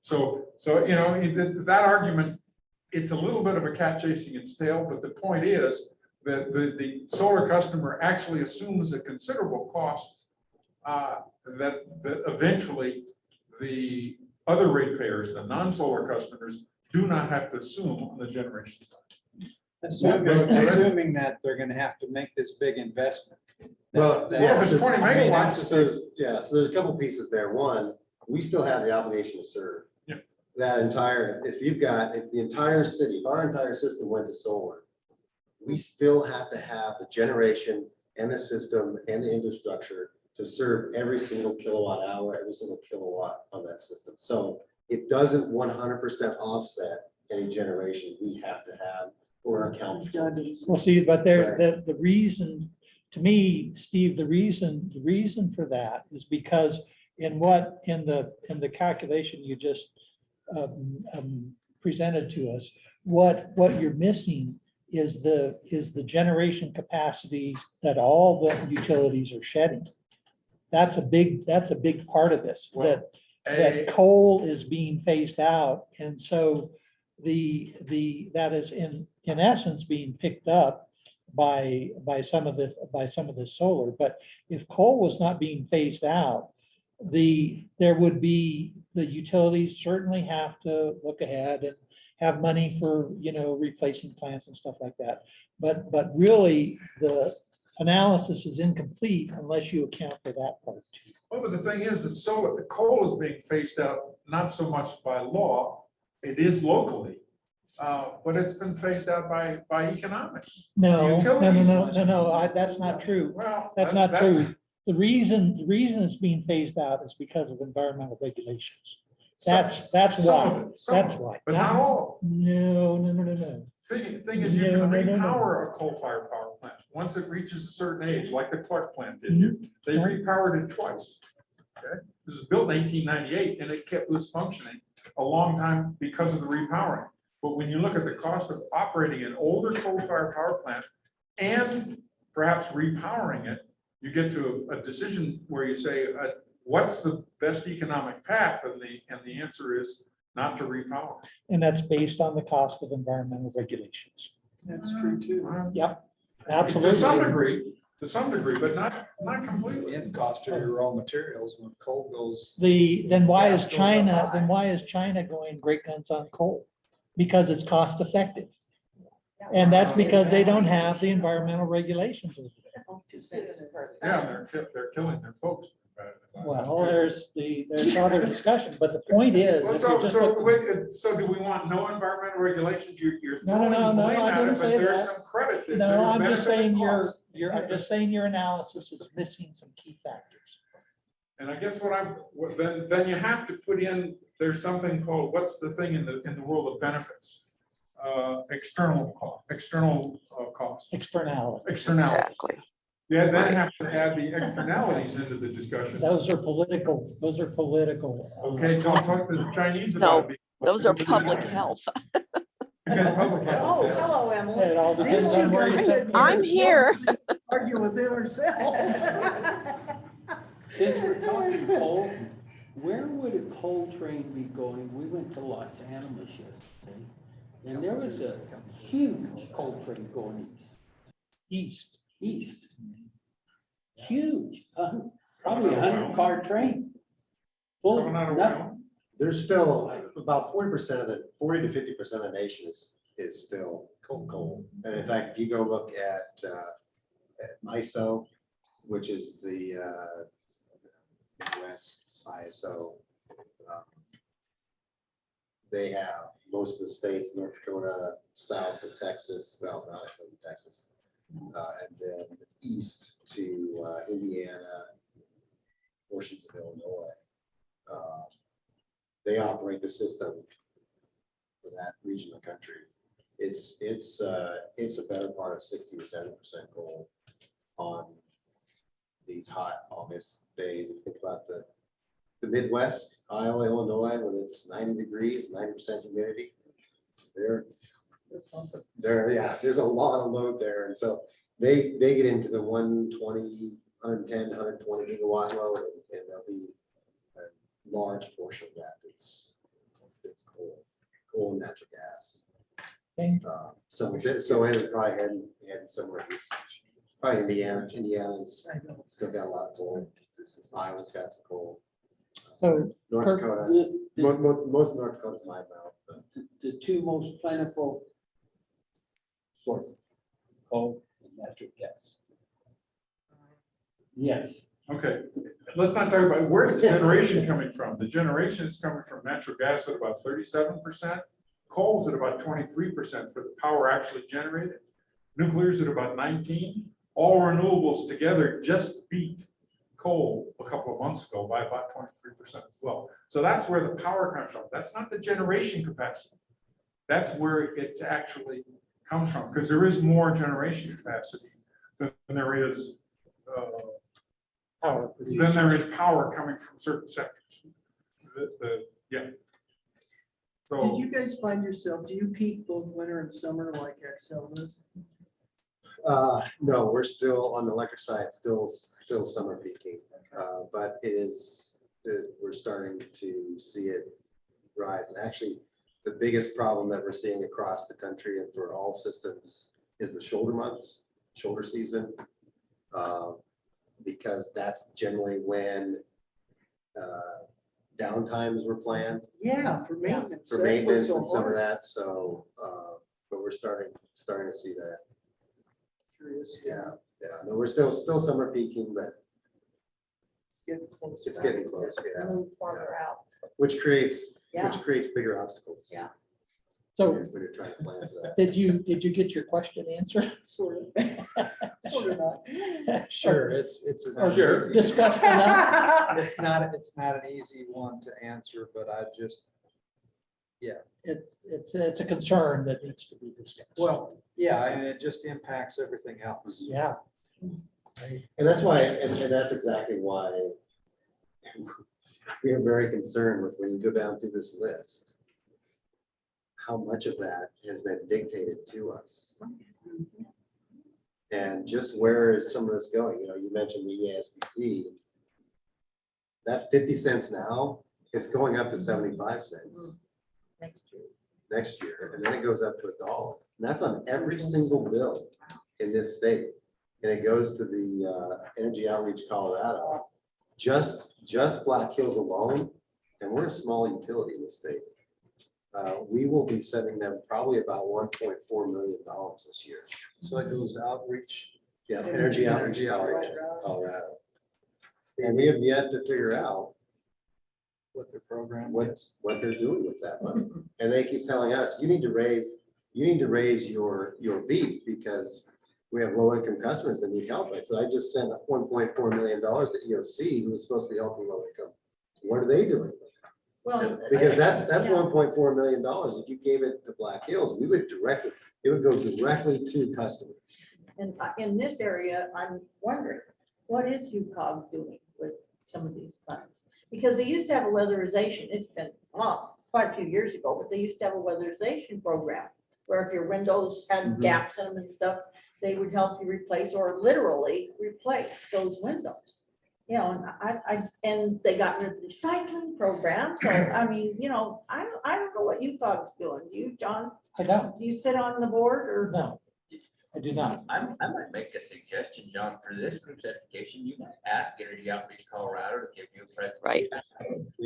So you know, that argument, it's a little bit of a cat chasing its tail, but the point is that the solar customer actually assumes a considerable cost that eventually the other ratepayers, the non-solar customers, do not have to assume on the generation side. Assuming that they're gonna have to make this big investment. Well, That- yeah, if it's so- 20 I mean, megawatts, so there's a couple pieces there. One, we still have the obligation to serve. Yeah. That entire, if the entire city, if our entire system went to solar, we still have to have the generation and the system and the infrastructure to serve every single kilowatt hour, every single kilowatt on that system. So it doesn't 100% offset any generation we have to have or account for. Well, see, but there, Right. the reason, to me, Steve, the reason for that is because in the calculation you just presented to us, what you're missing is the generation capacity that all the utilities are shedding. That's a big part of this, Well, that coal is being phased out. And so that is in essence being picked up by some of the solar. But if coal was not being phased out, there would be, the utilities certainly have to look ahead and have money for, replacing plants and stuff like that. But really, the analysis is incomplete unless you account for that part too. Well, but the thing is, the coal is being phased out, not so much by law, it is locally. But it's been phased out by economics. No, Utilities. that's not true. Well, That's not true. The reason it's being phased out is because of environmental regulations. That's Some why. of it, some of That's it, why. But not all. No. Thing is, you can No. repower a coal-fired power plant once it reaches a certain age, like the Clark plant did. Mm-hmm. They repowered it twice. Okay, this was built in 1898 and it was functioning a long time because of the repowering. But when you look at the cost of operating an older coal-fired power plant and perhaps repowering it, you get to a decision where you say, what's the best economic path? And the answer is not to repower. And that's based on the cost of environmental regulations. That's true too. Yep, To some absolutely. degree, but not completely. And cost of your raw materials when coal goes. Then why is Gas goes up high. China going great guns on coal? Because it's cost effective. And that's because they don't have the environmental regulations. Yeah, they're killing their folks. Well, there's other discussion, but the point is. Well, if you're just looking- so do we want no environmental regulations? You're No, throwing no, blame I at didn't it, but say there's that. some credit. that No, there's I'm just benefit saying and I'm just saying your analysis is missing some key factors. And I guess then you have to put in, there's something called, what's the thing in the world of benefits? External costs, Externality. externalities. Yeah, then have to add the externalities into the discussion. Those are political. Okay, don't talk to the Chinese No, about it. Those are public health. Yeah, public health. Oh, hello, Emily. It all These depends two on where you guys sit. said I'm here. argue within ourselves. Since we're talking coal, where would a coal train be going? We went to Los Animas yesterday, and there was a huge coal train going east. Huge, probably a 100-car train. Full, Coming out of nothing. Wyoming. There's still about 40% of 40 to 50% of the nation is still coal. And in fact, if you go look at MISO, which is the Midwest ISO, they have most of the states, North Dakota, south of Texas, well, not from Texas, and then east to Indiana, portions of Illinois. They operate the system for that region of the country. It's a better part of 60 to 70% coal on these hot August days. If you think about the Midwest, Iowa, Illinois, when it's 90 degrees, 90% humidity, yeah, there's a lot of load there. And so they get into the 120, 110, 120 gigawatt load, and there'll be a large portion of that that's coal and natural gas. So it's probably heading somewhere east. Probably Indiana's still got a lot of coal. Iowa's got some coal. So North Kirk- Dakota, most of North Dakota's my mouth, but The two most plentiful sources, coal and natural gas. Yes. Okay, let's not talk about, where's the generation coming from? The generation is coming from natural gas at about 37%. Coal's at about 23% for the power actually generated. Nuclear's at about 19. All renewables together just beat coal a couple of months ago by about 23% as well. So that's where the power comes from. That's not the generation capacity. That's where it actually comes from, because there is more generation capacity than there is power then there is power coming from certain sectors. Yeah. Did So, you guys find yourself, do you peak both winter and summer like Excel does? no, we're still on the electric side, still summer peaking. But we're starting to see it rise. And actually, the biggest problem that we're seeing across the country and for all systems is the shoulder months, shoulder season. Because that's generally when downtimes were planned Yeah, for maintenance. for That's what's maintenance so and some of hard. that. So, but we're starting to see that. Curious. Yeah. No, we're still summer peaking, but It's getting close. it's getting close. Yeah. Move farther out. Which creates Yeah. bigger obstacles. Yeah. So When you're trying to plan for that. did you get your question answered? Sort of. Sort of not. Sure, it's. Or Sure. discussed enough? It's not an easy one to answer, but I just, It's a concern that needs to be discussed. well, yeah, and it just impacts everything else. Yeah. And that's why, and that's exactly why we are very concerned with, when you go down through this list, how much of that has been dictated to us. And just where is some of this going? You know, you mentioned the EASBC. That's 50 cents now. It's going up to 75 cents next year, and then it goes up to $1. And that's on every single bill in this state. And it goes to the Energy Outreach Colorado. Just Black Hills alone, and we're a small utility in the state. We will be sending them probably about $1.4 million this year. So it goes to outreach. Yeah, Energy Outreach Colorado. And we have yet to figure out What their program what is. they're doing with that money. And they keep telling us, you need to raise your beat because we have low income customers that need help. I said, I just sent $1.4 million to EOC, who is supposed to be helping low income. What are they doing? Well, Because that's yeah. $1.4 million. If you gave it to Black Hills, it would go directly to customers. And in this area, I'm wondering, what is UCOG doing with some of these funds? Because they used to have a weatherization, it's been quite a few years ago, but they used to have a weatherization program where if your windows had gaps in them and stuff, they would help you replace or literally replace those windows. You know, and they got rid of the recycling program, so I mean, you know, I don't know what UCOG's doing. Do you, John? I don't. Do you sit on the board or? No, I do not. I might make a suggestion, John, for this group's education, you might ask Energy Outreach Colorado to give you a presentation. Right.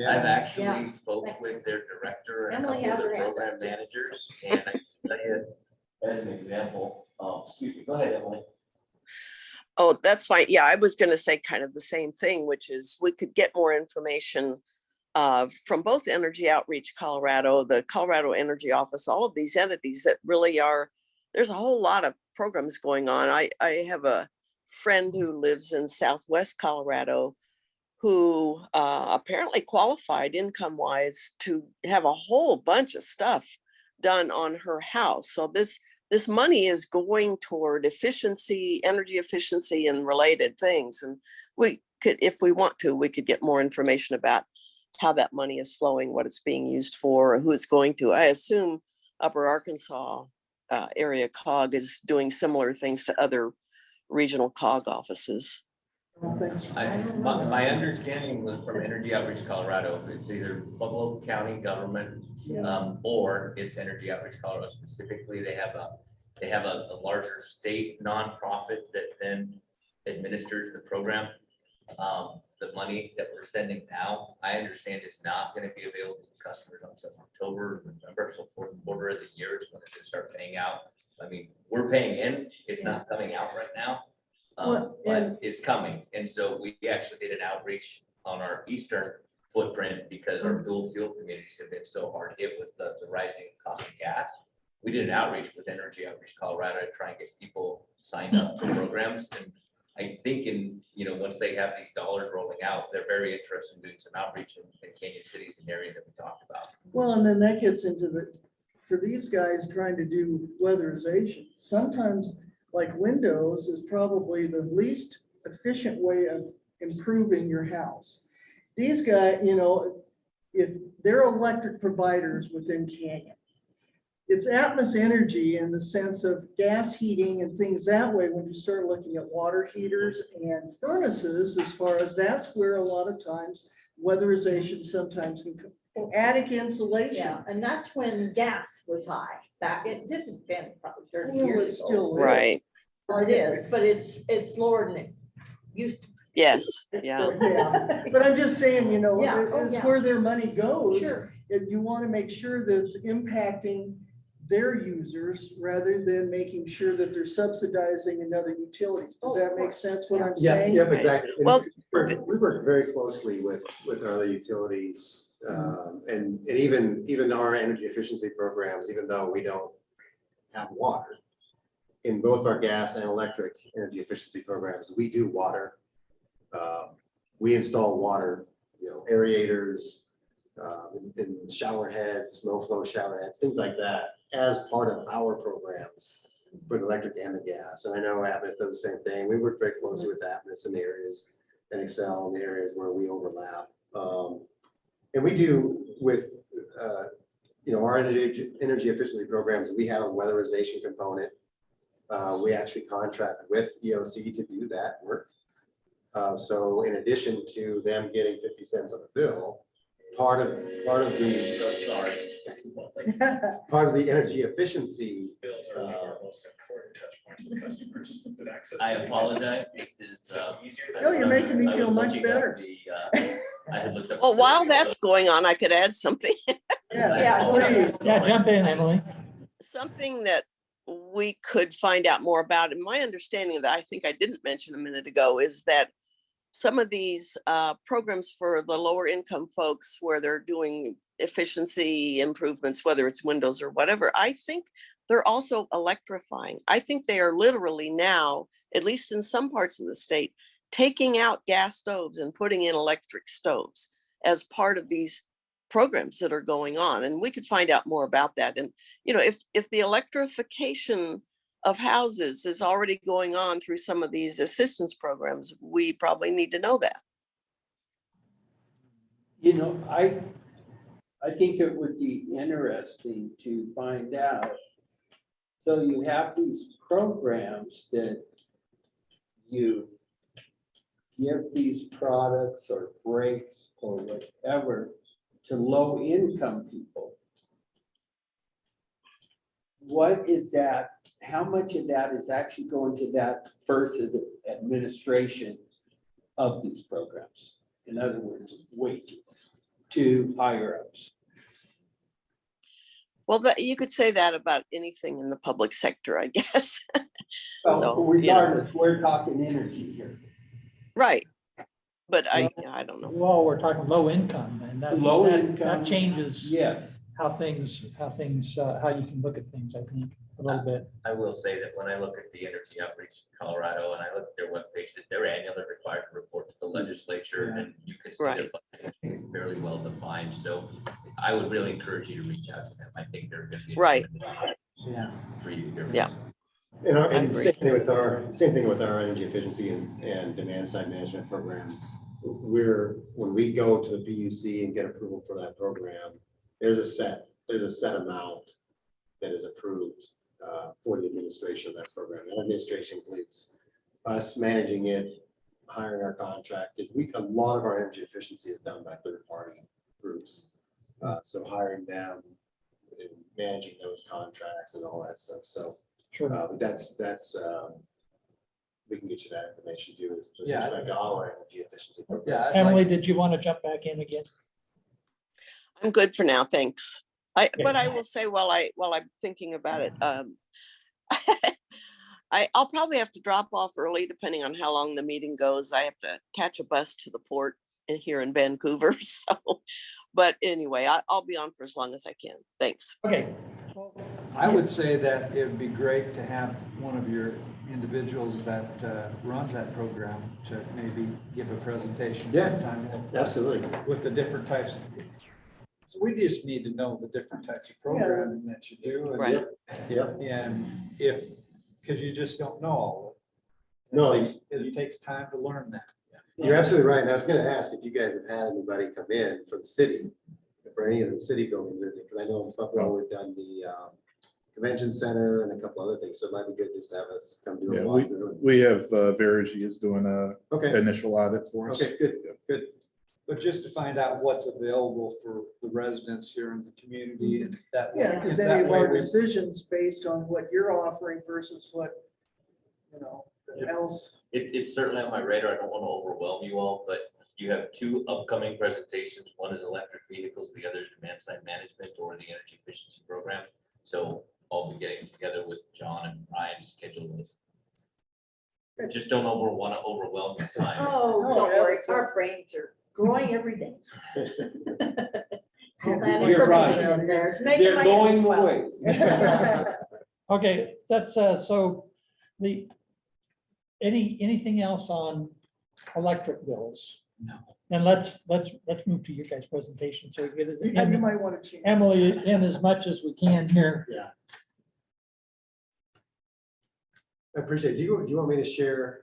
I've actually Yeah. spoke with their director and a Emily couple of has her their hand program up, too. managers, and I can tell you, as an example, excuse me, go ahead, Emily. Oh, that's fine. Yeah, I was going to say kind of the same thing, which is we could get more information from both Energy Outreach Colorado, the Colorado Energy Office, all of these entities that really are, there's a whole lot of programs going on. I have a friend who lives in Southwest Colorado who apparently qualified income-wise to have a whole bunch of stuff done on her house. So this money is going toward efficiency, energy efficiency and related things. And we could, if we want to, we could get more information about how that money is flowing, what it's being used for, or who it's going to. I assume Upper Arkansas area COG is doing similar things to other regional COG offices. My understanding was from Energy Outreach Colorado, it's either Pueblo County government, or it's Energy Outreach Colorado specifically. They have a larger state nonprofit that then administers the program. The money that we're sending now, I understand is not going to be available to customers until October, November, so fourth quarter of the year is when it's going to start paying out. I mean, we're paying in, it's not coming out right now. But it's coming. And so we actually did an outreach on our eastern footprint because our dual fuel communities have been so hard hit with the rising cost of gas. We did an outreach with Energy Outreach Colorado to try and get people signed up for programs. And I think once they have these dollars rolling out, they're very interested in doing some outreach in Canyon Cities, an area that we talked about. Well, and then that gets into for these guys trying to do weatherization, sometimes like windows is probably the least efficient way of improving your house. These guys, if they're electric providers within Canyon, it's Atmos Energy in the sense of gas heating and things that way. When you start looking at water heaters and furnaces, as far as that's where a lot of times weatherization sometimes can come. Attic insulation. Yeah, and that's when gas was high this has been probably 30 Well, years it's ago. still Right. Well, it is, but it's lower than it used to. Yes. It's Yeah. still- Yeah, but I'm just saying, Yeah, oh, it's yeah. where their money goes. Sure. And you want to make sure that it's impacting their users rather than making sure that they're subsidizing another utilities. Does Oh, that of make course. sense what I'm Yeah, saying? yep, exactly. And Well, we work very closely with our other utilities, and even our energy efficiency programs, even though we don't have water. In both our gas and electric energy efficiency programs, we do water. We install water, aerators, in shower heads, low flow shower heads, things like that, as part of our programs for the electric and the gas. And I know Atmos does the same thing. We work very closely with Atmos in the areas and Excel in the areas where we overlap. And we do with, our energy efficiency programs, we have a weatherization component. We actually contract with EOC to do that work. So in addition to them getting 50 cents on the bill, part of the part of the energy efficiency. Bills are one of our most important touch points with customers with access. I apologize. No, you're making me feel much better. Well, while that's going on, I could add something. Yeah, please. Yeah, jump in, Emily. Something that we could find out more about, and my understanding that I think I didn't mention a minute ago, is that some of these programs for the lower income folks where they're doing efficiency improvements, whether it's windows or whatever, I think they're also electrifying. I think they are literally now, at least in some parts of the state, taking out gas stoves and putting in electric stoves as part of these programs that are going on. And we could find out more about that. And, if the electrification of houses is already going on through some of these assistance programs, we probably need to know that. I think it would be interesting to find out. So you have these programs that you give these products or breaks or whatever to low income people. What is that? How much of that is actually going to that first administration of these programs? In other words, wages to higher ups. Well, you could say that about anything in the public sector, I guess. Well, So, regardless, we're talking energy here. Right. But I don't know. Well, we're talking low income and Low income, that changes yes. how you can look at things, I think. a little bit. I will say that when I look at the Energy Outreach Colorado and I look at their webpage, that they're annually required to report to the legislature, and you can see their budget is fairly well defined. So I would really encourage you to reach out to them. I think they're going to be a Right. tremendous Yeah. for you. to Yeah. And I agree. same thing with our energy efficiency and demand side management programs. When we go to the PUC and get approval for that program, there's a set amount that is approved for the administration of that program. That administration includes us managing it, hiring our contractors. A lot of our energy efficiency is done by third-party groups. So hiring them and managing those contracts and all that stuff. So, Sure. but that's we can get you that information too. With Yeah. respect to our energy efficiency Yeah, programs. I'd Emily, like- did you want to jump back in again? I'm good for now, thanks. But Okay. I will say while I'm thinking about it, I'll probably have to drop off early depending on how long the meeting goes. I have to catch a bus to the port here in Vancouver. So, but anyway, I'll be on for as long as I can. Thanks. Okay. I would say that it would be great to have one of your individuals that runs that program to maybe give a presentation Yeah. sometime. Absolutely. With the different types. So we just need to know the different types of programming that you do. and- Right. Yep. And because you just don't know all of it. No. It takes time to learn that. You're absolutely right. And I was gonna ask if you guys have had anybody come in for the city, for any of the city buildings, or because I know in Buffalo, we've done the convention center and a couple other things. So it might be good just to have us come do a Yeah, walkthrough. we have Verigy is doing a Okay, initial audit for us. okay, good. But just to find out what's available for the residents here in the community and that. way- Yeah, because that any of way our we- decisions based on what you're offering versus what, else. It's certainly on my radar. I don't want to overwhelm you all, but you have two upcoming presentations. One is electric vehicles, the other is demand side management or the energy efficiency program. So I'll be getting together with John and Ryan to schedule those. Just don't want to overwhelm your time. Oh, No, don't yeah, worry, it's- our brains are growing every day. All that You're right. information in there is making They're my head going swell. away. Okay, that's, so anything else on electric bills? No. And let's move to your guys' presentation, so we get it. And you might want to change. Emily, in as much as we can here. Yeah. I appreciate it. Do you want me to share,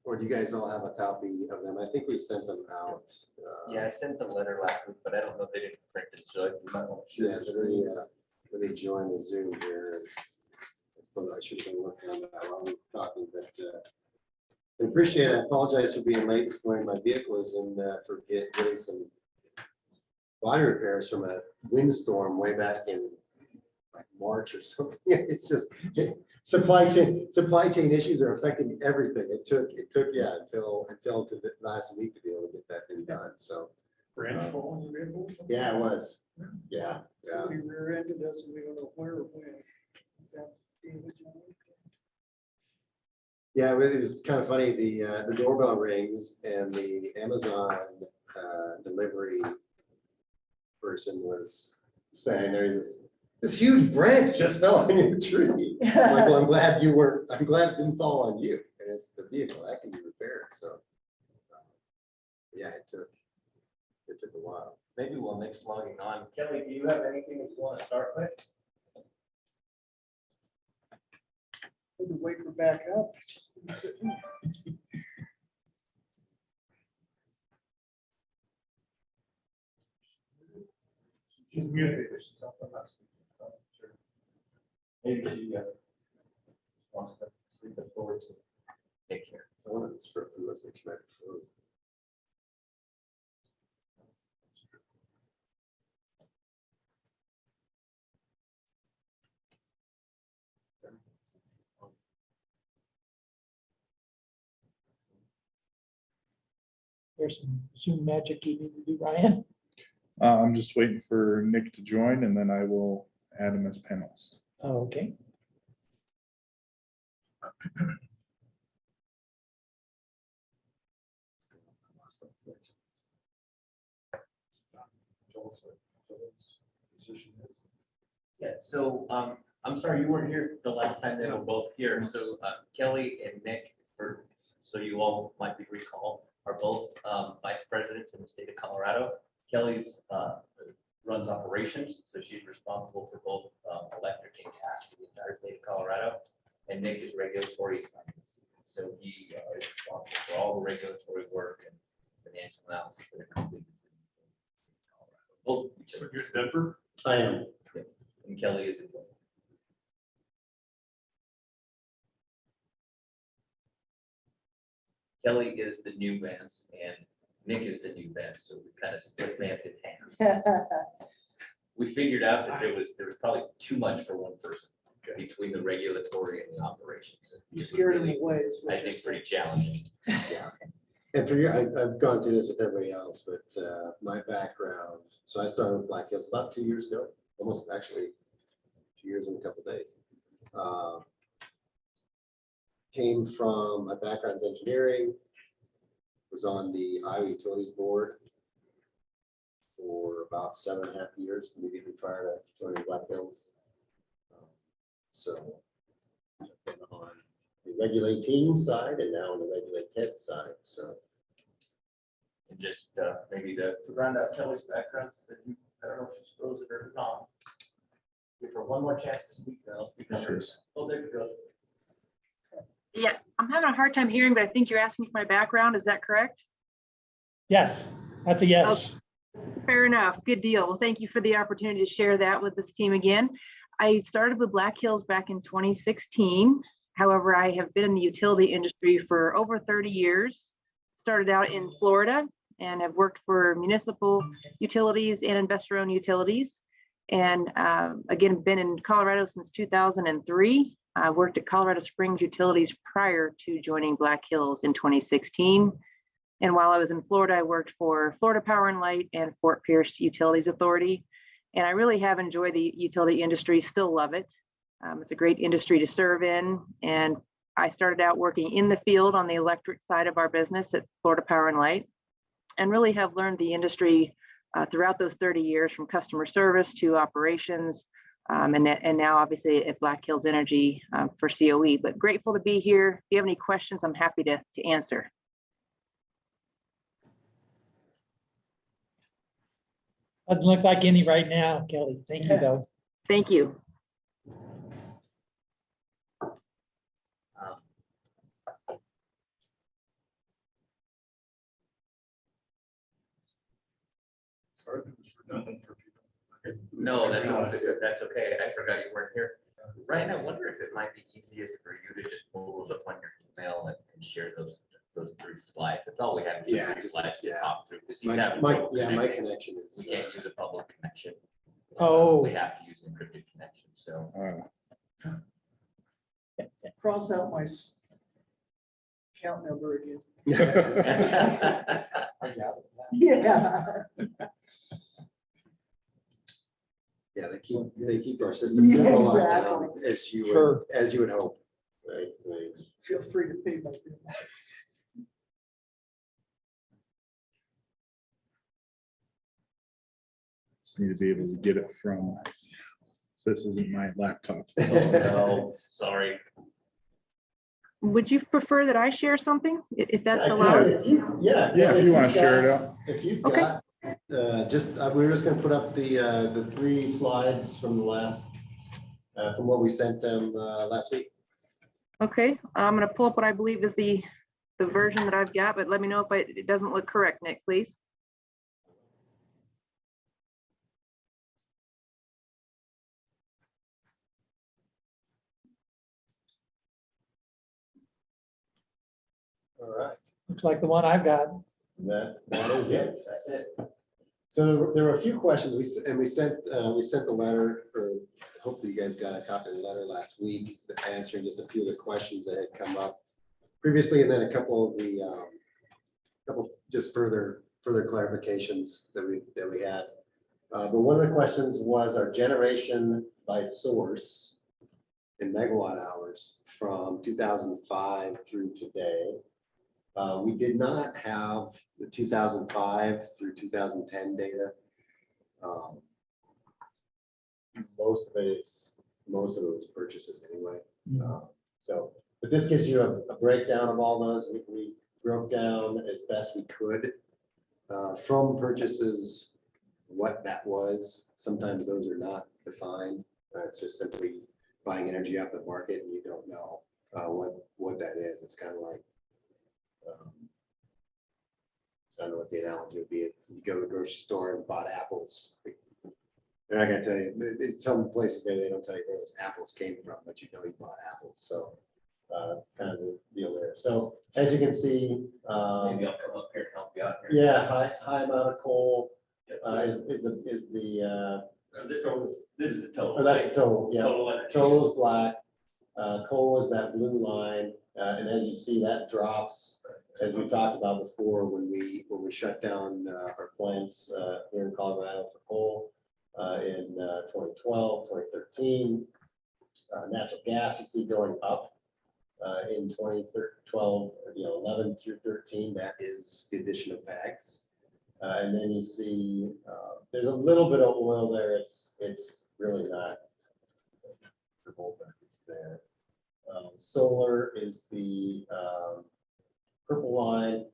or do you guys all have a copy of them? I think we sent them out. Yeah, I sent the letter last week, but I don't know if they didn't print it, so you might want to share. Yeah, let me join the Zoom here. I should have been working on that while we were talking, but I appreciate it. I apologize for being late this morning. My vehicle was in for getting some body repairs from a windstorm way back in like March or something. It's just supply chain issues are affecting everything. It took until to the last week to be able to get that thing done. So Branch fall in your vehicle? yeah, it was. Yeah. Somebody rear-ended us and we don't know where or when. David Jones. Yeah, it was kind of funny. The doorbell rings and the Amazon delivery person was saying there's this huge branch just fell on your tree. I'm like, well, I'm glad it didn't fall on you. And it's the vehicle that can be repaired. So yeah, it took a while. Maybe we'll mix logging on. Kelly, do you have anything that you want to start with? Had to wake her back up. She's muted. Maybe she wants to sleep it forward to take care. I wanted to script the list. She might be frozen. There's some Zoom magic you need to do, Ryan. I'm just waiting for Nick to join and then I will add him as panelist. Oh, okay. Tell us what Philip's position is. Yeah, so I'm sorry, you weren't here the last time they were both here. So Kelly and Nick, so you all might be recall, are both vice presidents in the state of Colorado. Kelly's runs operations, so she's responsible for both electric and gas for the entire state of Colorado. And Nick is regulatory, so he is responsible for all the regulatory work and financial analysis that are completed. Both. So you're in Denver? I am. And Kelly is in. Kelly is the new Vance and Nick is the new Vance, so we kind of split Vance in half. We figured out that there was probably too much for one person between the regulatory and the operations. You scared him away. is what I you're think saying. pretty challenging. Yeah. And for you, I've gone through this with everybody else, but my background, so I started with Black Hills about 2 years ago, almost actually 2 years and a couple of days. Came from, my background's engineering, was on the Iowa Utilities Board for about 7.5 years, immediately prior to joining Black Hills. So I've been on the Regulate Team side and now on the Regulate TED side, so. And just maybe to round out Kelly's background, so that I don't know if she's frozen or not. Give her one more chance to speak now. Oh, there you go. Yeah, I'm having a hard time hearing, but I think you're asking for my background. Is that correct? Yes, that's a yes. Fair enough. Good deal. Well, thank you for the opportunity to share that with this team again. I started with Black Hills back in 2016. However, I have been in the utility industry for over 30 years. Started out in Florida and have worked for municipal utilities and investor-owned utilities. And again, been in Colorado since 2003. I worked at Colorado Springs Utilities prior to joining Black Hills in 2016. And while I was in Florida, I worked for Florida Power and Light and Fort Pierce Utilities Authority. And I really have enjoyed the utility industry, still love it. It's a great industry to serve in. And I started out working in the field on the electric side of our business at Florida Power and Light, and really have learned the industry throughout those 30 years, from customer service to operations, and now obviously at Black Hills Energy for COE. But grateful to be here. If you have any questions, I'm happy to answer. Doesn't look like any right now, Kelly. Thank you, though. Thank you. Sorry, it was redundant for people. Okay. No, that's okay. I forgot you weren't here. Ryan, I wonder if it might be easiest for you to just pull those up on your email and share those 3 slides. That's all we have. Is Yeah, 3 slides to yeah. talk through, because he's My having trouble my connecting. connection is. We can't use a public connection. Oh. We have to use encrypted connection, so. Cross out my account number again. Yeah. Yeah, they keep our system Yeah, locked down, exactly. as you would hope, right? Feel free to pay my bill. Just need to be able to get it from, this isn't my laptop. No, sorry. Would you prefer that I share something, if that's Yeah, allowed? Yeah. Yeah, if you want to share it out. If you've Okay. got, we were just gonna put up the 3 slides from the last, from what we sent them last week. Okay, I'm gonna pull up what I believe is the version that I've got, but let me know if it doesn't look correct, Nick, please. All right. Looks like the one I've got. That is it. That's it. So there were a few questions we sent the letter, or hopefully you guys got a copy of the letter last week, answering just a few of the questions that had come up previously, and then a couple of the just further clarifications that we had. But one of the questions was our generation by source in megawatt hours from 2005 through today. We did not have the 2005 through 2010 data. Most of it is most of those purchases anyway. Mhm. So, but this gives you a breakdown of all those. We broke down as best we could from purchases, what that was. Sometimes those are not defined. It's just simply buying energy off the market and you don't know what that is. It's kind of like, I don't know what the analogy would be. If you go to the grocery store and bought apples, they're not gonna tell you, in some places, maybe they don't tell you where those apples came from, but you know you bought apples. So kind of the deal there. So as you can see, Maybe I'll come up here and help you out here. yeah, high amount of coal Yeah, is the, This is the total. oh, that's the right? total, yeah. Total energy. Total is black. Coal is that blue line. And as you see, that drops, as we talked about before, when we shut down our plants here in Colorado for coal in 2012, 2013. Natural gas you see going up in 2012, 11 through 13. That is the addition of PAGs. And then you see there's a little bit of oil there. It's really not visible, but it's there. Solar is the purple line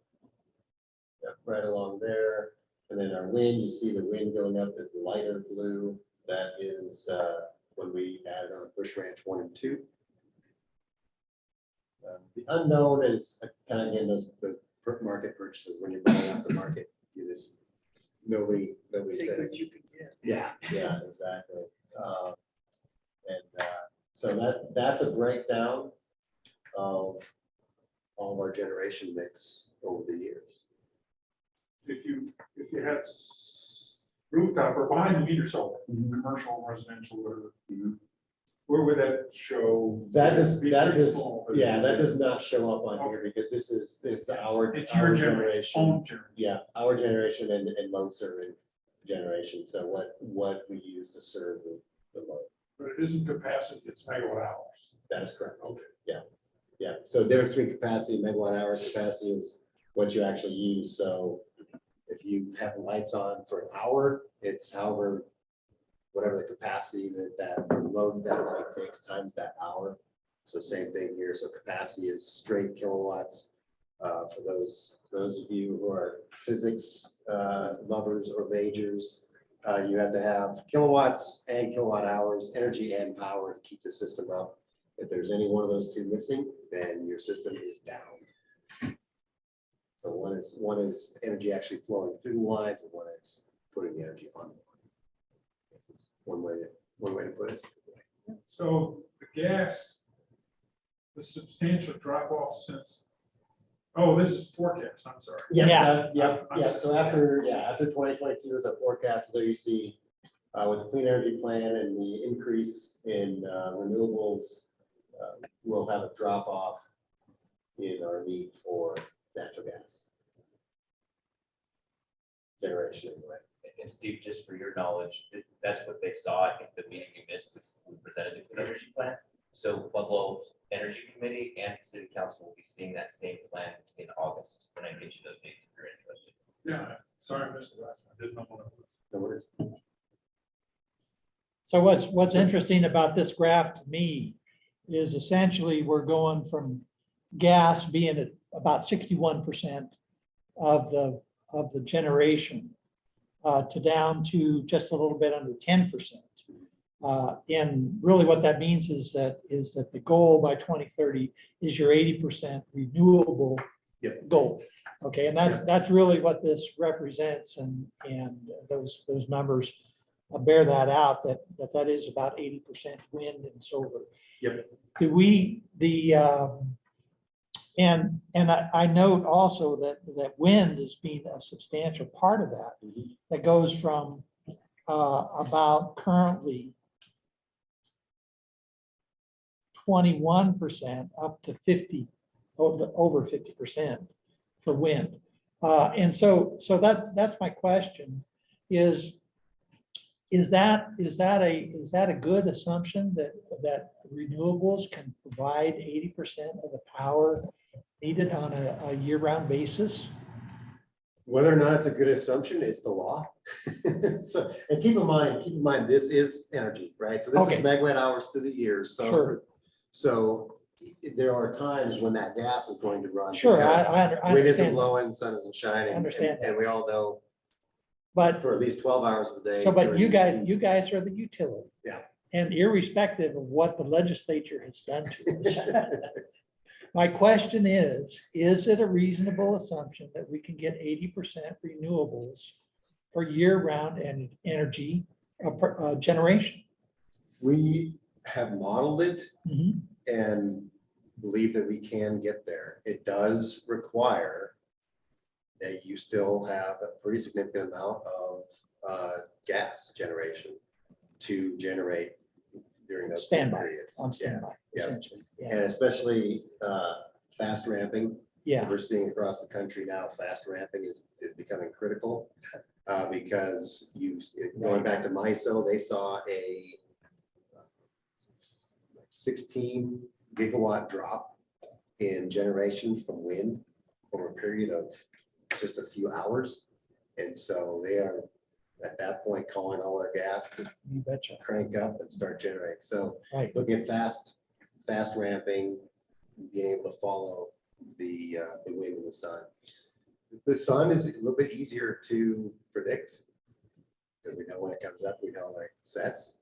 right along there. And then our wind, you see the wind going up is lighter blue. That is when we added on Bush Ranch 1 and 2. The unknown is kind of again the market purchases. When you're buying out the market, you just nobody Take what says. you can get. Yeah, exactly. So that's a breakdown of all of our generation mix over the years. If you had rooftop or behind the meter solar, commercial, residential, whatever, where would that show? That does, Be that pretty does, small, but- yeah, that does not show up on here because this is our. It's your our generation, own generation. Yeah, our generation and load serving generation. So what we use to serve the load. But it isn't capacity, it's megawatt hours. That is correct. Okay. Yeah, so difference between capacity, megawatt hours, capacity is what you actually use. So if you have lights on for an hour, it's however, whatever the capacity that load that light takes times that hour. So same thing here. So capacity is straight kilowatts. For those of you who are physics lovers or majors, you have to have kilowatts and kilowatt hours, energy and power to keep the system up. If there's any one of those two missing, then your system is down. So one is energy actually flowing through the lines, and one is putting the energy on the line. This is one way to put it. So the gas, the substantial drop off since, oh, this is forecast, I'm sorry. Yeah. I'm So after 2022 is our forecast. There you see with the clean energy plan and the increase in renewables, we'll have a drop off in our need for natural gas generation anyway. And Steve, just for your knowledge, that's what they saw. I think the meeting you missed was we presented the clean energy plan. So Pueblo's Energy Committee and City Council will be seeing that same plan in August. When I get you those dates if you're interested. Yeah, sorry, I missed the last one. Didn't know what it was. No worries. So what's interesting about this graph to me is essentially we're going from gas being at about 61% of the generation to down to just a little bit under 10%. And really what that means is that the goal by 2030 is your 80% renewable goal. Okay, and that's really what this represents, and those numbers bear that out, that is about 80% wind and solar. Yep. I note also that wind is being a substantial part of that. That goes from about currently 21% up to 50, over 50% for wind. And so that's my question is that a good assumption that renewables can provide 80% of the power needed on a year-round basis? Whether or not it's a good assumption, it's the law. So, and keep in mind, this is energy, right? So this is Okay. megawatt hours through the years, Sure. so there are times when that gas is going to run. Sure, because I wind isn't understand, that. blowing, sun isn't shining. I understand and- that. And we all know But, for at least 12 hours of the day. so, but during you the heat. guys are the utility. Yeah. And irrespective of what the legislature has done to us. My question is it a reasonable assumption that we can get 80% renewables for year-round and energy generation? We have modeled it Mhm. and believe that we can get there. It does require that you still have a pretty significant amount of gas generation to generate during those peak Standby, periods. On Yeah, standby, yeah. essentially. Yeah, and especially fast ramping. yeah, We're seeing across the country now, fast ramping is becoming critical. Because going back to MISO, they saw a 16 gigawatt drop in generation from wind over a period of just a few hours. And so they are at that point calling all their gas to you betcha. crank up and start generating. So Right. looking at fast ramping, being able to follow the wind and the sun. The sun is a little bit easier to predict because we know when it comes up, we know when it sets.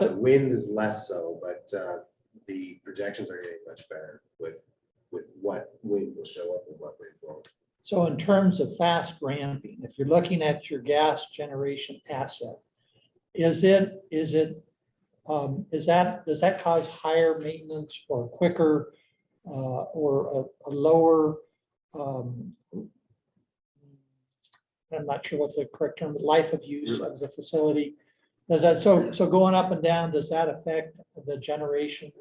The wind is less so, but the projections are getting much better with what wind will show up and what wind won't. So in terms of fast ramping, if you're looking at your gas generation asset, does that cause higher maintenance or quicker or a lower, I'm not sure what's the correct term, life of use of the facility? Does that, so going up and down, does that affect the generation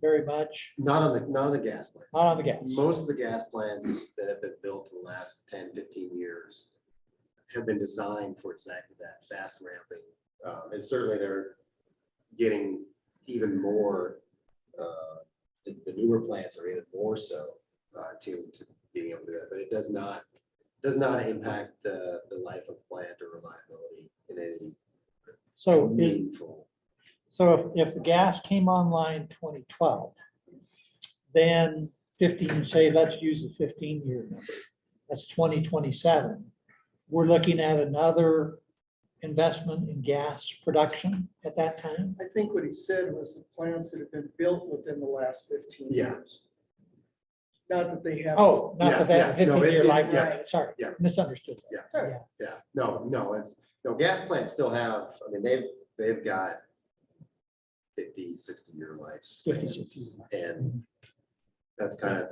very much? Not on the gas plants. Not on the gas. Most of the gas plants that have been built in the last 10, 15 years have been designed for exactly that, fast ramping. And certainly they're getting even more, the newer plants are even more so tuned to being able to do that, but it does not impact the life of plant or reliability in any meaningful. So if the gas came online 2012, then 15, say, let's use the 15-year number, that's 2027. We're looking at another investment in gas production at that time? I think what he said was the plants that have been built within the last 15 Yeah. years. Not that they have. Oh, not that they have a Yeah, no, 15-year life, yeah, right, sorry, yeah. misunderstood. Yeah. Sorry. Yeah, no, gas plants still have, I mean, they've got 50, 60-year lives. 50, 60 years. And that's kind of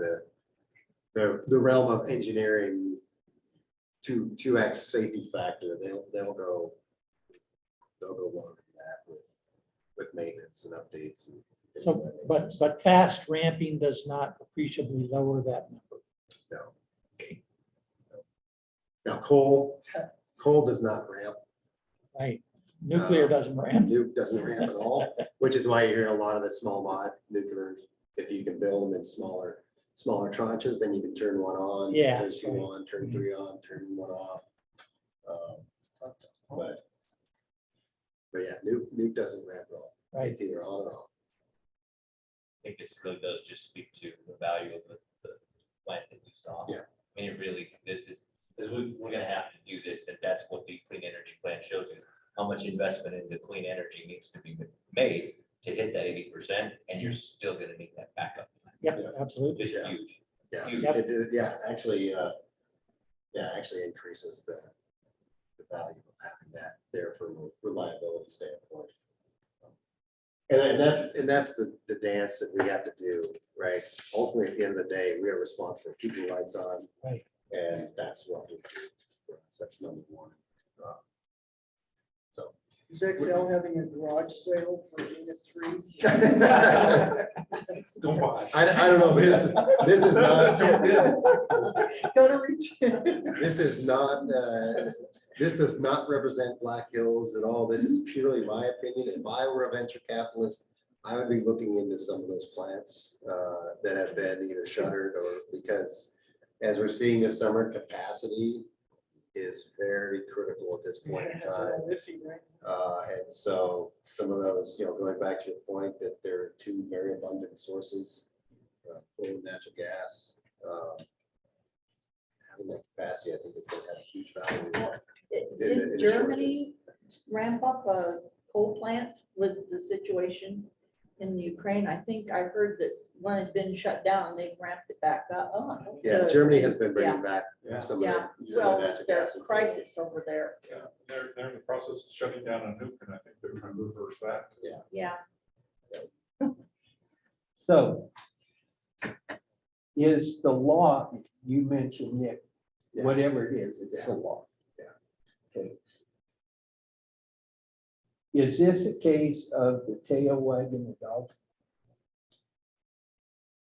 the realm of engineering to 2x safety factor. They'll go longer than that with maintenance and updates and things of So, that nature. but fast ramping does not appreciably lower that number. No. Okay. Now, coal does not ramp. Right, nuclear doesn't ramp. Nuke doesn't ramp at all, which is why you hear a lot of the small mod nuclear. If you can build them in smaller tranches, then you can turn one on. Yeah, Turn that's two right. on, turn three on, turn one off. But yeah, nuke doesn't ramp at all. Right. It's either on or off. I think this really does just speak to the value of the plant that we saw. Yeah. I mean, it really, because we're gonna have to do this, that's what the clean energy plan shows you. How much investment into clean energy needs to be made to hit that 80%, and you're still gonna need that backup. Yep, absolutely. It's Yeah. huge. Yeah, Huge. actually increases the value of having that there from a reliability standpoint. And that's the dance that we have to do, right? Ultimately, at the end of the day, we are responsible for keeping the lights on. Right. And that's what we do. That's number one. So. Is XL having a garage sale for unit 3? Don't buy. I don't know, but this is not. Go to reach. This is not, this does not represent Black Hills at all. This is purely my opinion. If I were a venture capitalist, I would be looking into some of those plants that have been either shuttered or because as we're seeing this summer, capacity is very critical at this point in It's a time. little iffy, right? And so some of those, going back to your point that there are two very abundant sources, coal and natural gas. Having that capacity, I think it's gonna have a huge value. in the Did short term. Germany ramp up a coal plant with the situation in the Ukraine? I think I heard that one had been shut down, they've ramped it back up. Oh, Yeah, good. Germany has been bringing back Yeah. some of Yeah, their. some of well, the natural there's gas and coal. crisis over there, They're in the process of shutting down a nuke, and I think they're trying to reverse that. yeah. So is the law, you mentioned, Nick, Yeah. whatever it is, it's the Yeah. law. Yeah. Okay. Is this a case of the tail wagging the dog?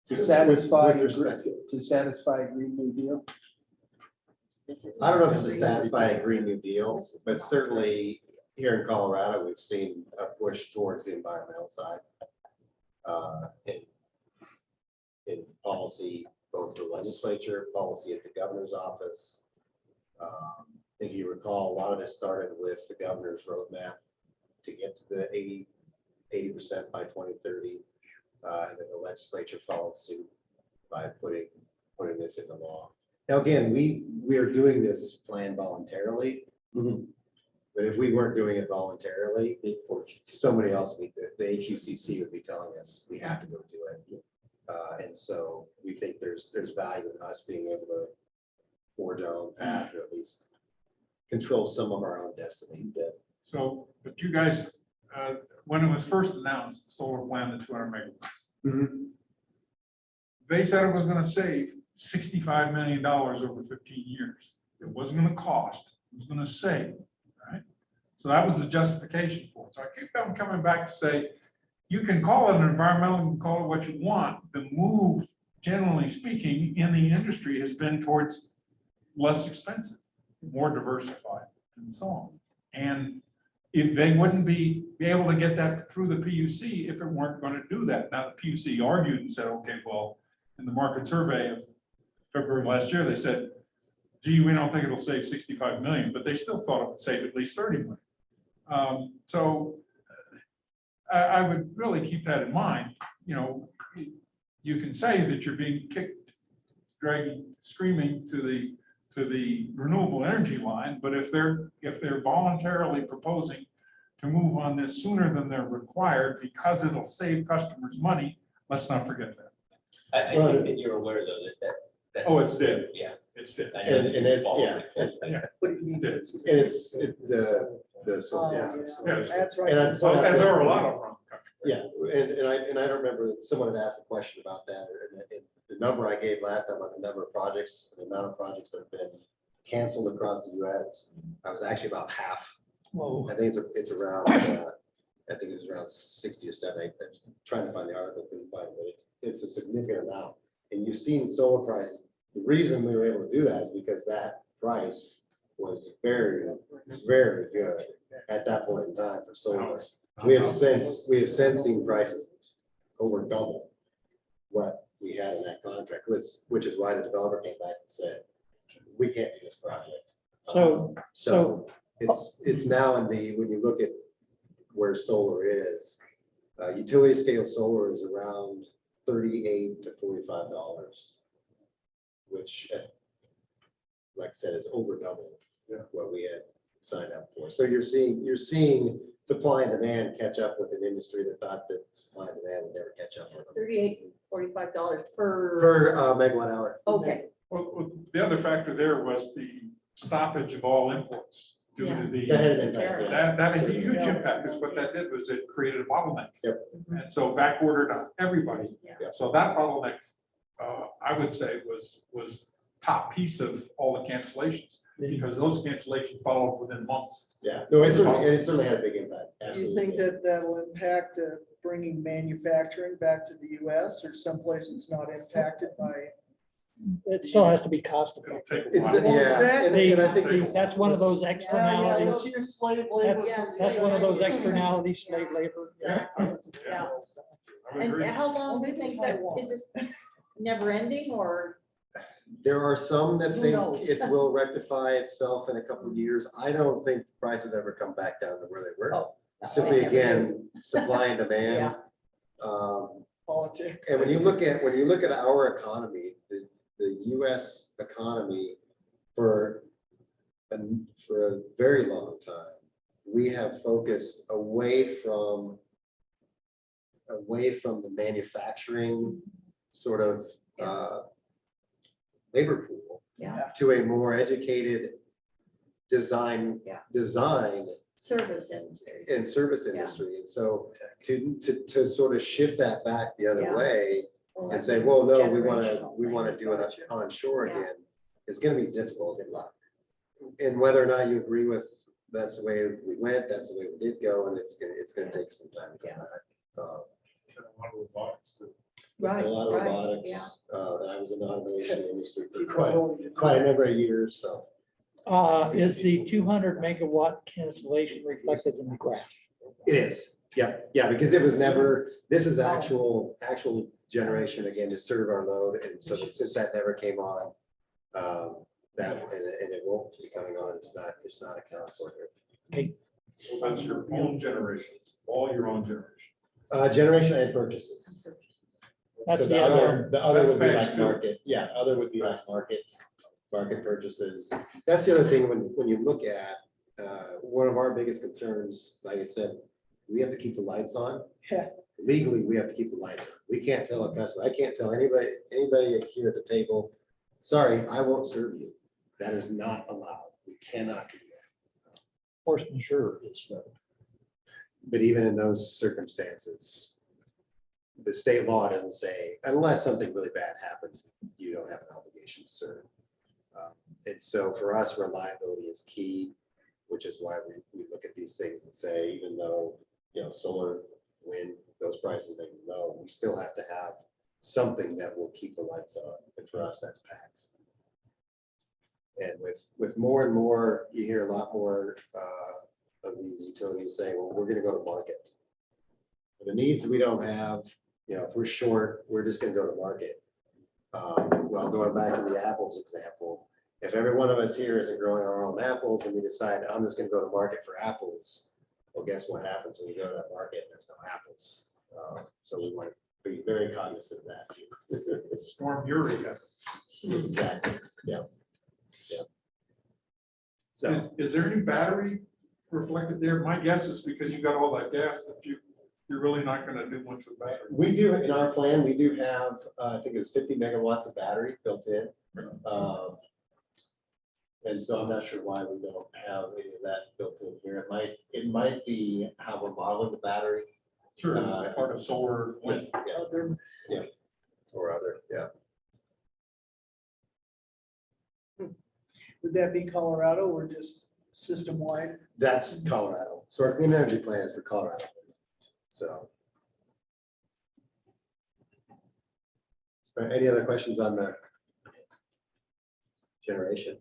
To With- satisfy, with respect to satisfy Green New Deal? I don't know if it's to satisfy a Green New Deal, but certainly here in Colorado, we've seen a push towards the environmental side. In policy, both the legislature, policy at the governor's office. If you recall, a lot of this started with the governor's roadmap to get to the 80% by 2030. And then the legislature followed suit by putting this into law. Now, again, we are doing this plan voluntarily. Mhm. But if we weren't doing it voluntarily, Big fortune. somebody else, the HUCC would be telling us we have to go do it. And so we think there's value in us being able to forge our own path, or at least control some of our own destiny. So, but you guys, when it was first announced, the solar plan, the 200 megawatts, Mhm. they said it was gonna save $65 million over 15 years. It wasn't gonna cost, it was gonna save, right? So that was the justification for it. So I keep on coming back to say, you can call it an environmental, you can call it what you want. The move, generally speaking, in the industry has been towards less expensive, more diversified, and so on. And if they wouldn't be able to get that through the PUC if it weren't going to do that. Now, the PUC argued and said, okay, well, in the market survey of February last year, they said, gee, we don't think it'll save 65 million, but they still thought it would save at least 30 million. So I would really keep that in mind. You can say that you're being kicked, dragging, screaming to the renewable energy line, but if they're voluntarily proposing to move on this sooner than they're required because it'll save customers money, let's not forget that. I think that you're aware though that. Oh, it's dead. Yeah. It's dead. I know And that it- you follow yeah. it closely. Yeah. It's dead. And it's so, yeah. Oh, so- Yes. That's right. And So as there are a lot of them around the country. Yeah, and I don't remember, someone had asked a question about that, and the number I gave last time on the number of projects, the amount of projects that have been canceled across the US, I was actually about half. Whoa. I think it's around, I think it was around 60 or 70. I'm trying to find the article, couldn't find it, but it's a significant amount. And you've seen solar prices. The reason we were able to do that is because that price was very good at that point in time for solar. We have since seen prices over double what we had in that contract, which is why the developer came back and said, we can't do this project. So It's now when you look at where solar is, utility scale solar is around $38 to $45, which, like I said, is over double what we had signed up for. So you're seeing supply and demand catch up with an industry that thought that supply and demand would never catch up with them. $38, $45 per, Per megawatt hour. okay. Well, the other factor there was the stoppage of all imports due to the. That had an impact, yeah. That had a huge impact, because what that did was it created a bottleneck. Yep. And so back ordered on everybody. Yeah. So that bottleneck, I would say was top piece of all the cancellations, because those cancellations followed within months. Yeah, no, it certainly had a big impact. Do you Absolutely. think that that'll impact bringing manufacturing back to the US or someplace that's not impacted by? it still has to be cost It'll effective. take a It's while. the, yeah, and I think That's one of those Yeah, externalities. don't use slave labor. That's one of those externalities, slave labor. Yeah. I would And agree. how long do you think that, is this never ending or? There are some that Who think knows? it will rectify itself in a couple of years. I don't think prices ever come back down to where they were. Oh, no, Simply they never again, supply and demand. Politics. And when you look at our economy, the US economy for a very long time, we have focused away from the manufacturing sort of labor pool Yeah, to a more educated design Yeah. Service and service Yeah. industry. And so to sort of shift that back the other Yeah. way Well, and say, well, no, we want generational to do it thing. onshore Yeah. again, is going to be difficult. Good luck. And whether or not you agree with, that's the way we went, that's the way we did go, and it's gonna take some time to come Yeah. back. And a lot of robotics too. Right, A lot of right, robotics, yeah. and I was in the automation industry for Keep rolling. quite a number of years, so. Is the 200 megawatt cancellation reflected in the graph? It is, yeah, because it was never, this is actual generation again to serve our load, and so since that never came on, that, and it won't be coming on, it's not accounted for here. So that's your own generation, all your own generation. Generation and purchases. That's So the other, the other would be That's like phase two. market, yeah, other would be like market purchases. That's the other thing, when you look at, one of our biggest concerns, like I said, we have to keep the lights on. Yeah. Legally, we have to keep the lights on. We can't tell a customer, I can't tell anybody here at the table, sorry, I won't serve you. That is not allowed. We cannot do that. force majeure is though. But even in those circumstances, the state law doesn't say, unless something really bad happens, you don't have an obligation to serve. And so for us, reliability is key, which is why we look at these things and say, even though, solar, wind, those prices are low, we still have to have something that will keep the lights on. And for us, that's PACS. And with more and more, you hear a lot more of these utilities saying, well, we're gonna go to market. For the needs we don't have, if we're short, we're just gonna go to market. Well, going back to the apples example, if every one of us here isn't growing our own apples and we decide, I'm just gonna go to market for apples, well, guess what happens when you go to that market? There's no apples. So we want to be very cognizant of that too. Storm Uri. Exactly, yeah. So. Is there any battery reflected there? My guess is because you got all that gas that you're really not gonna do much with battery. We do, in our plan, we do have, I think it was 50 megawatts of battery built in. And so I'm not sure why we don't have any of that built in here. It might be how we're modeling the battery. Sure, part of solar. wind. Yeah, or other, yeah. Would that be Colorado or just system-wide? That's Colorado. So our clean energy plan is for Colorado. So. Any other questions on the generation?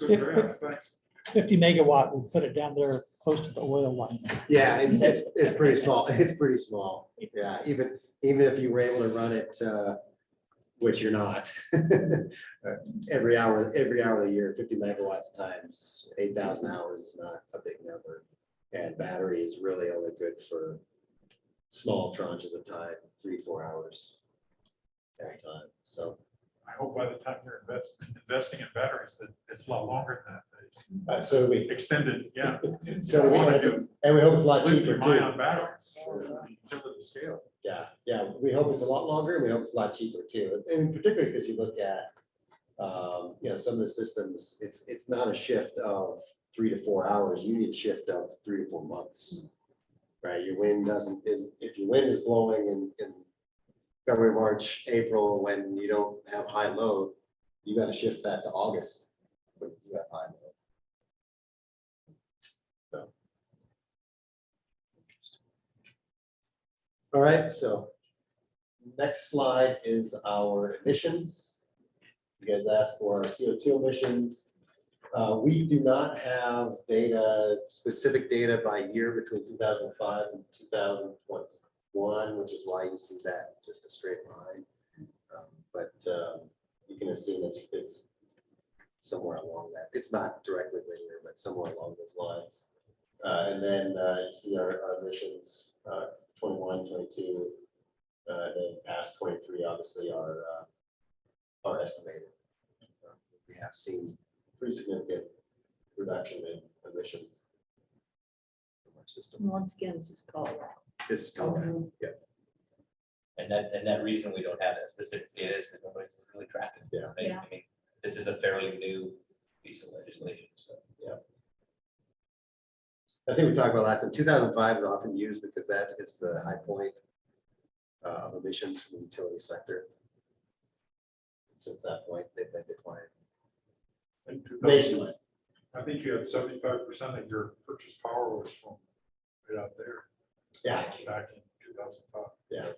Good graph, thanks. 50 megawatt, we'll put it down there close to the oil line. Yeah, it's pretty small. It's pretty small. Yeah, even if you were able to run it, which you're not, every hour of the year, 50 megawatts times 8,000 hours is not a big number. And battery is really only good for small tranches of time, 3-4 hours at a time. So. I hope by the time you're investing in batteries, that it's a lot longer than that. So we Extended, yeah. So we want to do, and we hope it's a lot cheaper too. Lithium-ion batteries, for the utility scale. Yeah, we hope it's a lot longer and we hope it's a lot cheaper too. And particularly because you look at, some of the systems, it's not a shift of 3 to 4 hours. You need a shift of 3 to 4 months. Right, your wind if your wind is blowing in February, March, April, when you don't have high load, you got to shift that to August when you have high load. So. All right, so next slide is our emissions. You guys asked for our CO2 emissions. We do not have specific data by year between 2005 and 2021, which is why you see that just a straight line. you can assume it's somewhere along that. It's not directly linear, but somewhere along those lines. And then you see our emissions, 21, 22, and past 23, obviously are estimated. We have seen pretty significant reduction in emissions from our system. Once again, it's just Colorado. This is Colorado, yeah. And that reason we don't have that specific data is because nobody's really tracking. Yeah. Right? Yeah. I mean, this is a fairly new piece of legislation, so. I think we talked about last time, 2005 is often used because that is the high point of emissions from the utility sector. Since that point, they've been declining In 2000, nationwide. I think you had 75% of your purchase power was from right out there. Yeah, Back in 2005. yeah.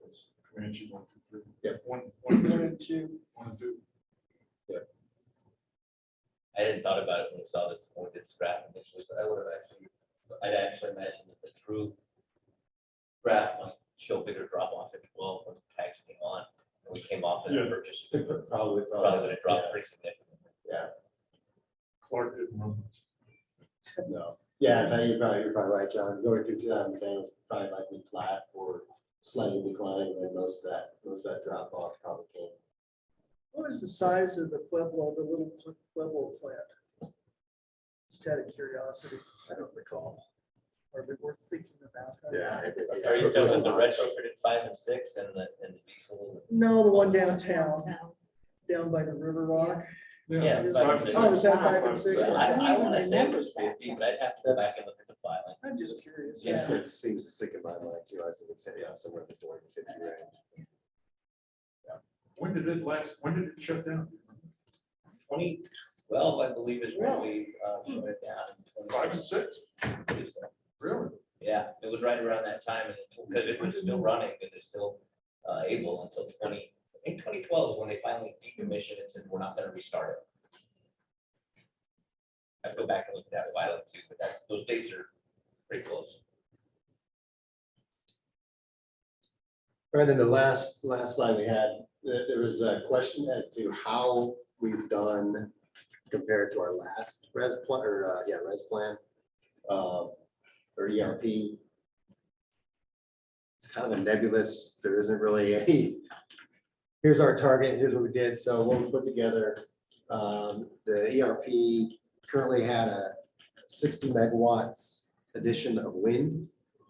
It's Comanche 1, 2, 3. Yep. One, One and two. 1 and 2. I hadn't thought about it when I saw this pointed graph initially, but I'd actually imagine that the true graph might show bigger drop off at 12 when the tax came on, and we came off in the Yeah. purchase. Probably Probably would have dropped pretty significantly. Clark didn't run much. No. Yeah, in fact, you're probably right, John. Going through 2010 was probably likely flat or slightly declining, and then most of that drop off probably came. What is the size of the Pueblo, the little Pueblo plant? Just out of curiosity, I don't recall. are they worth thinking about? Yeah. Are you doing the retrofitted 5 and 6 and the diesel? No, the one downtown, down by the River Rock. Yeah, Is- 5 and 6. Oh, is that 5 and 6? I want to say it was 50, but I'd have to go back and look at the filing. I'm just curious. That's what seems to stick in my mind too. I think it's, yeah, somewhere in the 40 to 50 range. When did it shut down? 2012, I believe, is when we shut it down. 5 and 6? Really? Yeah, it was right around that time, and because it was still running, and it's still able until 2012 is when they finally decommissioned and said, we're not gonna restart it. I go back and look at that filing too, but those dates are pretty close. All right, then the last slide we had, there was a question as to how we've done compared to our last res plan, or ERP. It's kind of a nebulous, there isn't really any, here's our target, here's what we did. So what we put together, the ERP currently had a 60 megawatts addition of wind,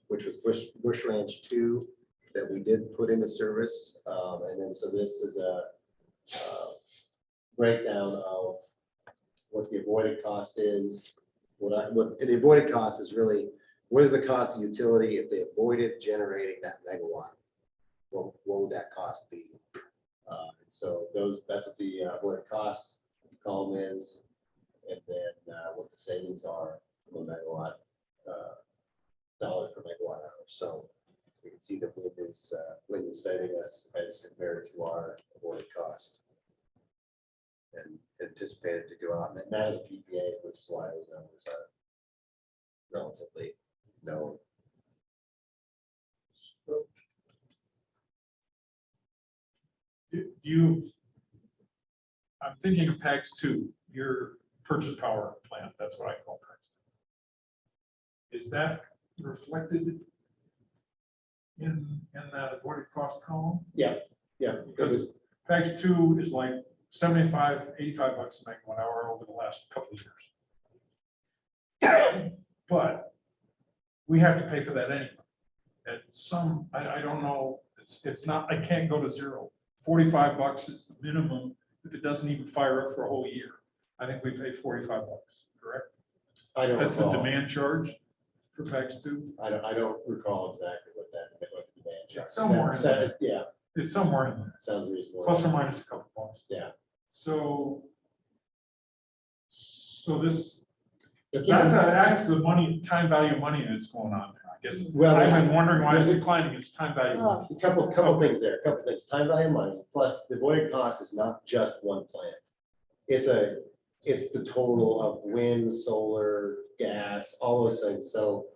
which was Bush Ranch 2 that we did put into service. And then, so this is a breakdown of what the avoided cost is. What the avoided cost is really, what is the cost of utility if they avoided generating that megawatt? What would that cost be? So that's what the avoided cost column is. And then what the savings are per megawatt, dollars per megawatt hour. So you can see that wind is saving us as compared to our avoided cost. And anticipated to go out, and that is a PPA, which is why those numbers are relatively known. I'm thinking of PAX 2, your purchase power plant, that's what I call PAX 2. Is that reflected in that avoided cost column? Yeah. Because PAX 2 is like 75, 85 bucks a megawatt hour over the last couple of years. But we have to pay for that anyway. At some, I don't know, it's not, I can't go to zero. 45 bucks is the minimum if it doesn't even fire up for a whole year. I think we pay 45 bucks, correct? I don't That's the recall. demand charge for PAX 2. I don't recall exactly what that. It's somewhere in there. Yeah, It's somewhere in there, sounds reasonable. plus or minus a couple bucks. Yeah. So this, So keep that's the money, time value of money that's going on there, I guess. Well, I've there's- been wondering why it's there's a- declining, it's time value. of money. A couple things there, time value of money, plus the avoided cost is not just one plant. It's the total of wind, solar, gas, all those things. So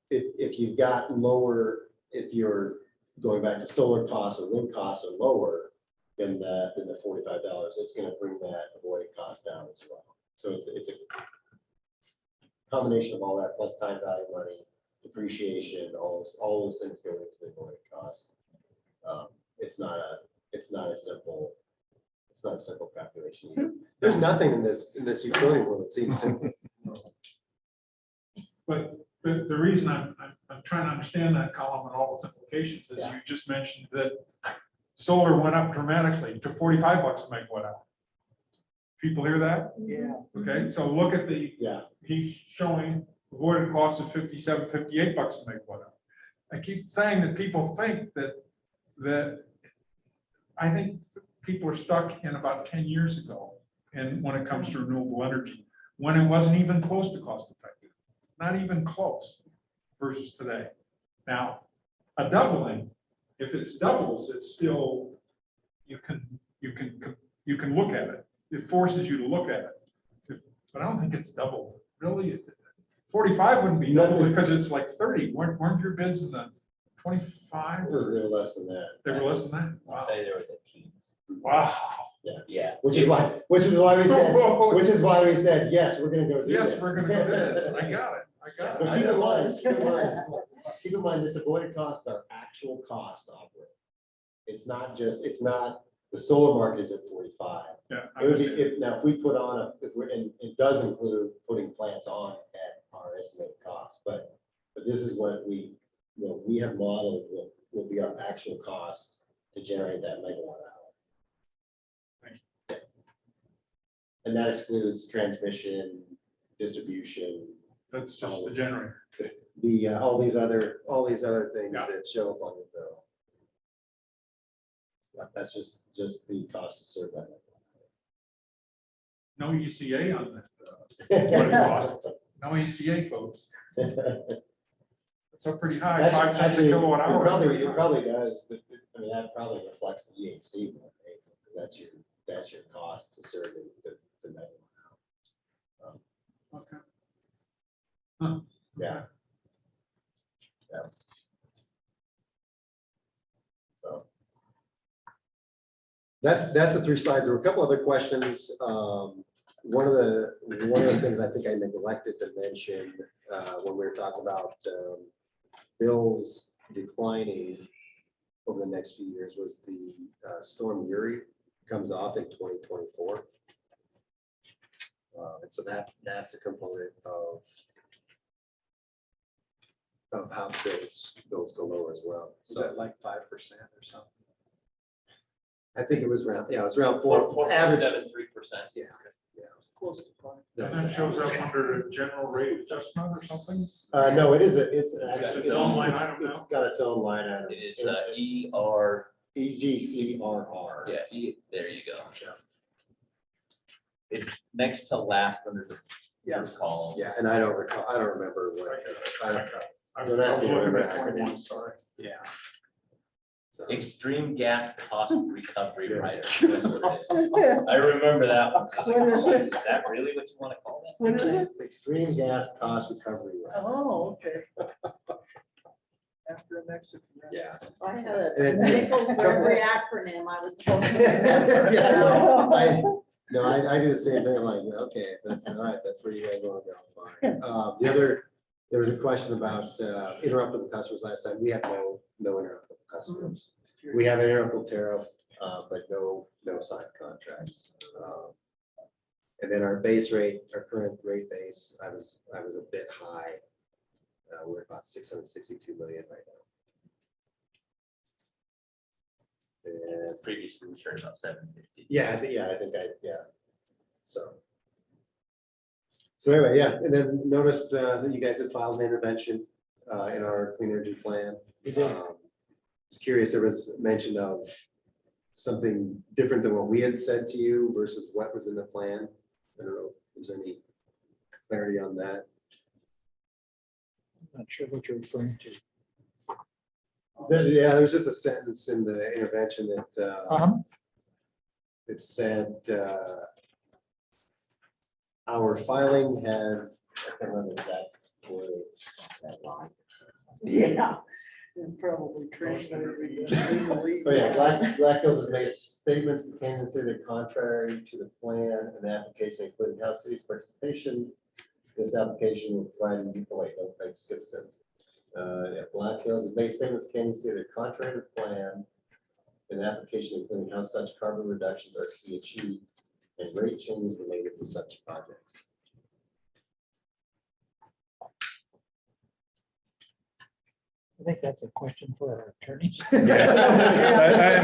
if you've got lower, if you're going back to solar costs or wind costs are lower, than the $45. It's gonna bring that avoided cost down as well. So it's a combination of all that plus time value money, depreciation, all those things go into the avoided cost. It's not a simple calculation. There's nothing in this utility world that seems simple. But the reason I'm trying to understand that column and all its implications is you just mentioned that solar went up dramatically to $45 a megawatt hour. People hear that? Yeah. Okay, so look at Yeah. he's showing avoided cost of $57, $58 a megawatt hour. I keep saying that people think that I think people are stuck in about 10 years ago. And when it comes to renewable energy, when it wasn't even close to cost effective, not even close versus today. Now, a doubling, if it's doubles, it's still, you can look at it. It forces you to look at it. But I don't think it's double. Really, 45 wouldn't be double because it's like 30. Weren't your bids in the 25? They're less than that. They were less than that? I'll Wow. say they were the teens. Wow. Yeah. Which is why we said, yes, we're gonna go do this. Yes, we're gonna go do this. I got it. But keep in mind, this avoided costs are actual cost to operate. It's not, the solar market is at 45. Yeah. It would be, now, if we put on and it does include putting plants on at our estimated cost, but this is what we have modeled what will be our actual cost to generate that megawatt hour. And that excludes transmission, distribution, That's just the generator. all these other things Yeah. that show up on your bill. That's just the cost to serve that. No ECA on that. No ECA, folks. It's up pretty high, 5 cents a kilowatt hour. It probably does. I mean, that probably reflects the EAC more, right? Because that's your cost to serve the megawatt. Okay. Huh. Yeah. So that's the three slides. There were a couple other questions. One of the things I think I neglected to mention when we were talking about bills declining over the next few years was the Storm Uri comes off in 2024. And so that's a component of how bills go lower as well. Is So that like 5% or something? I think it was around, it was around 4 average. 4.73%. Yeah. Close to 5. And that shows up under a general rate adjustment or something? No, it is, it's got actually, its own line item it's now? got its own line item. It is ER, EGCRR. yeah, there you go. Yeah. It's next to last under the Yeah. first column. Yeah, and I don't remember what, I Don't was ask me to looking remember at 21, acronyms. sorry. Yeah. so. Extreme gas cost recovery rider. That's what it is. I remember that one. I was like, What is it? Is that really what you want to call that? What is it? Extreme gas cost recovery. Rate. Oh, okay. After a Mexican. Yeah. I had a And- nickel for every acronym I was supposed to. Yeah, no, I do the same thing. I'm like, okay, that's all right. That's where you guys want to go. Fine. There was a question about interruptible customers last time. We have no interruptible customers. We have an interruptible tariff, but no signed contracts. And then our base rate, our current rate base, I was a bit high. We're about 662 million right now. And Previously, we shared about 750. yeah, I think. So anyway, yeah, and then noticed that you guys had filed an intervention in our clean energy plan. We did. Was curious, there was mention of something different than what we had said to you versus what was in the plan. I don't know if there's any clarity on that. I'm not sure what you're referring to. Yeah, there was just a sentence in the intervention that it said our filing had, I can't remember that word, that line. Yeah, And probably translated. legally. But yeah, Black Hills has made statements that can consider contrary to the plan and the application, including how city's participation. This application will provide, wait, no, thanks, skip a sentence. Yeah, Black Hills has made statements can consider contrary to the plan and the application, including how such carbon reductions are to be achieved and rate changes related to such projects. I think that's a question for our attorneys. I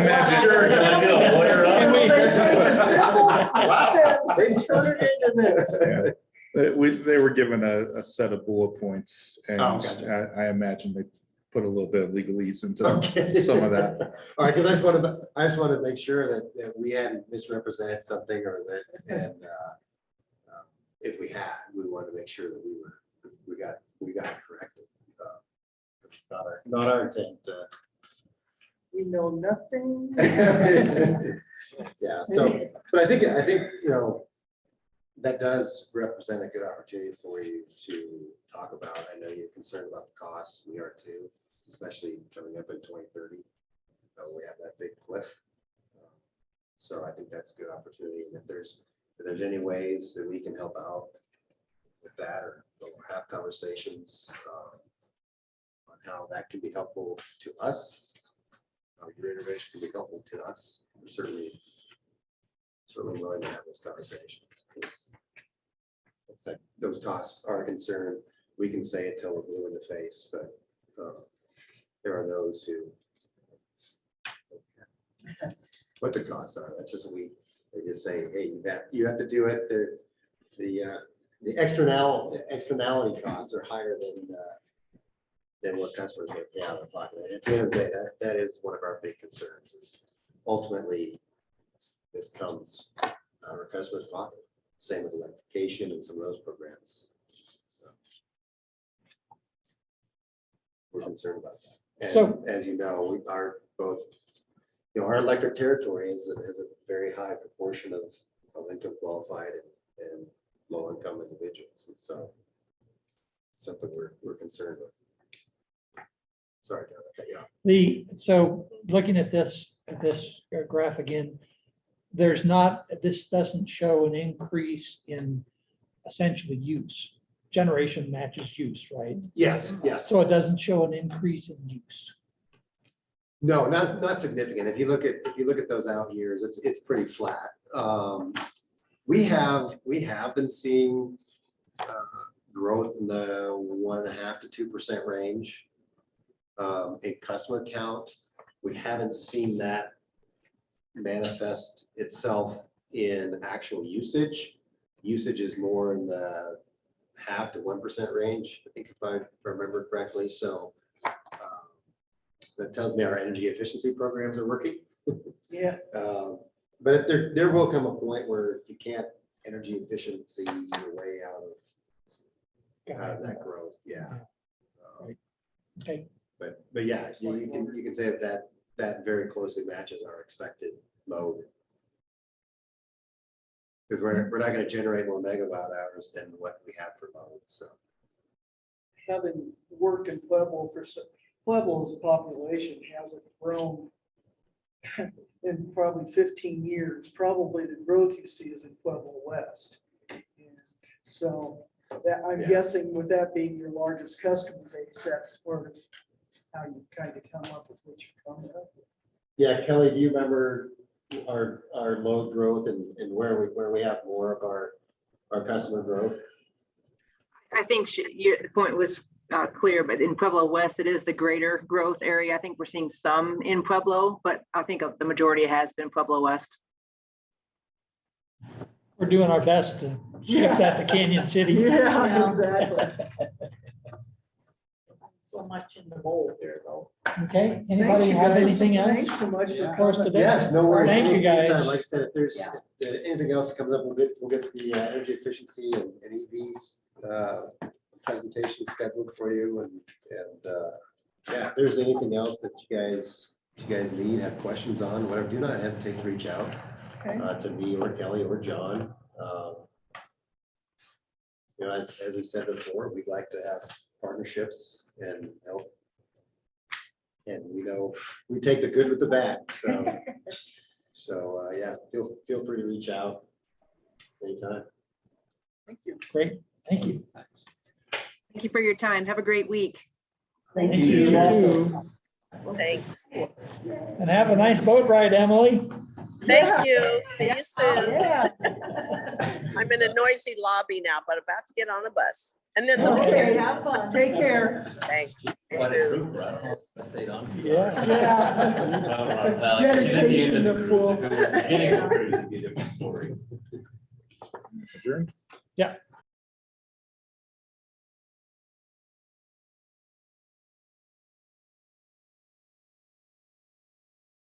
imagine. Sure, you wanna get a lawyer up? Can we- They take a simple Wow. sentence and turn it into this. They were given a set of bullet points, and Oh, gotcha. I imagine they put a little bit of legalese into Okay. some of that. All right, because I just wanted to make sure that we hadn't misrepresented something or that, and if we had, we wanted to make sure that we got it corrected. It's not our intent. We know nothing. Yeah, so, but I think, you know, that does represent a good opportunity for you to talk about. I know you're concerned about the costs. We are too, especially coming up in 2030. We have that big cliff. So I think that's a good opportunity. And if there's any ways that we can help out with that or have conversations on how that can be helpful to us, how your innovation can be helpful to us, we're certainly willing to have those conversations. It's like those costs are a concern. We can say it till we're blue in the face, but there are those who what the costs are. That's just they just say, hey, you have to do it. The externality costs are higher than what customers get pay out of pocket. At the end of the day, that is one of our big concerns. Is ultimately this comes out of our customers' pocket. Same with electrification and some of those programs. So we're concerned about that. And So- as you know, we are both, you know, our electric territory has a very high proportion of income qualified and low income individuals. And so something we're concerned with. Sorry, John, I cut you off. So looking at this graph again, this doesn't show an increase in essentially use. Generation matches use, right? Yes, yes. So it doesn't show an increase in use. No, not significant. If you look at those out years, it's pretty flat. We have been seeing growth in the 1.5% to 2% range. In customer count, we haven't seen that manifest itself in actual usage. Usage is more in the 0.5% to 1% range, I think, if I remember correctly. So that tells me our energy efficiency programs are working. Yeah. But there will come a point where you can't energy efficiency your way out of that growth. Yeah. Right. Okay. But yeah, you can say that very closely matches our expected load. Because we're not going to generate more megawatt hours than what we have for load. So Having worked in Pueblo Pueblo's population hasn't grown in probably 15 years. Probably the growth you see is in Pueblo West. And so that I'm Yeah. guessing with that being your largest customer base, that's where how you kind of come up with what you come up with. yeah, Kelly, do you remember our load growth and where we have more of our customer growth? I think the point was clear, but in Pueblo West, it is the greater growth area. I think we're seeing some in Pueblo, but I think the majority has been Pueblo West. We're doing our best to shift that to Canyon City. Yeah, exactly. So much in the bowl here, though. Okay, Thanks, anybody you have guys. anything else Thanks so much for for us coming. today? Yeah, no worries. Thank you, guys. Anytime. Like I said, if there's Yeah. anything else that comes up, we'll get the energy efficiency and EVs presentation scheduled for you. And yeah, if there's anything else that you guys need, have questions on, whatever, do not hesitate to reach out Okay. to me or Kelly or John. You know, as we said before, we'd like to have partnerships and help And we know, we take the good with the bad, so. So, yeah, feel free to reach out anytime. Thank you. Great, thank you. Thank you for your time. Have a great week. Thank Thank you. you. Thanks. And have a nice boat ride, Emily. Thank you. See you soon. Yeah. I'm in a noisy lobby now, but about to get on a bus. And then the, Okay, Have fun. take care. thanks. You What a too. trooper, I don't know if I stayed on. Yeah. Yeah. Dedication to full. Getting there is a different story. Adjourned.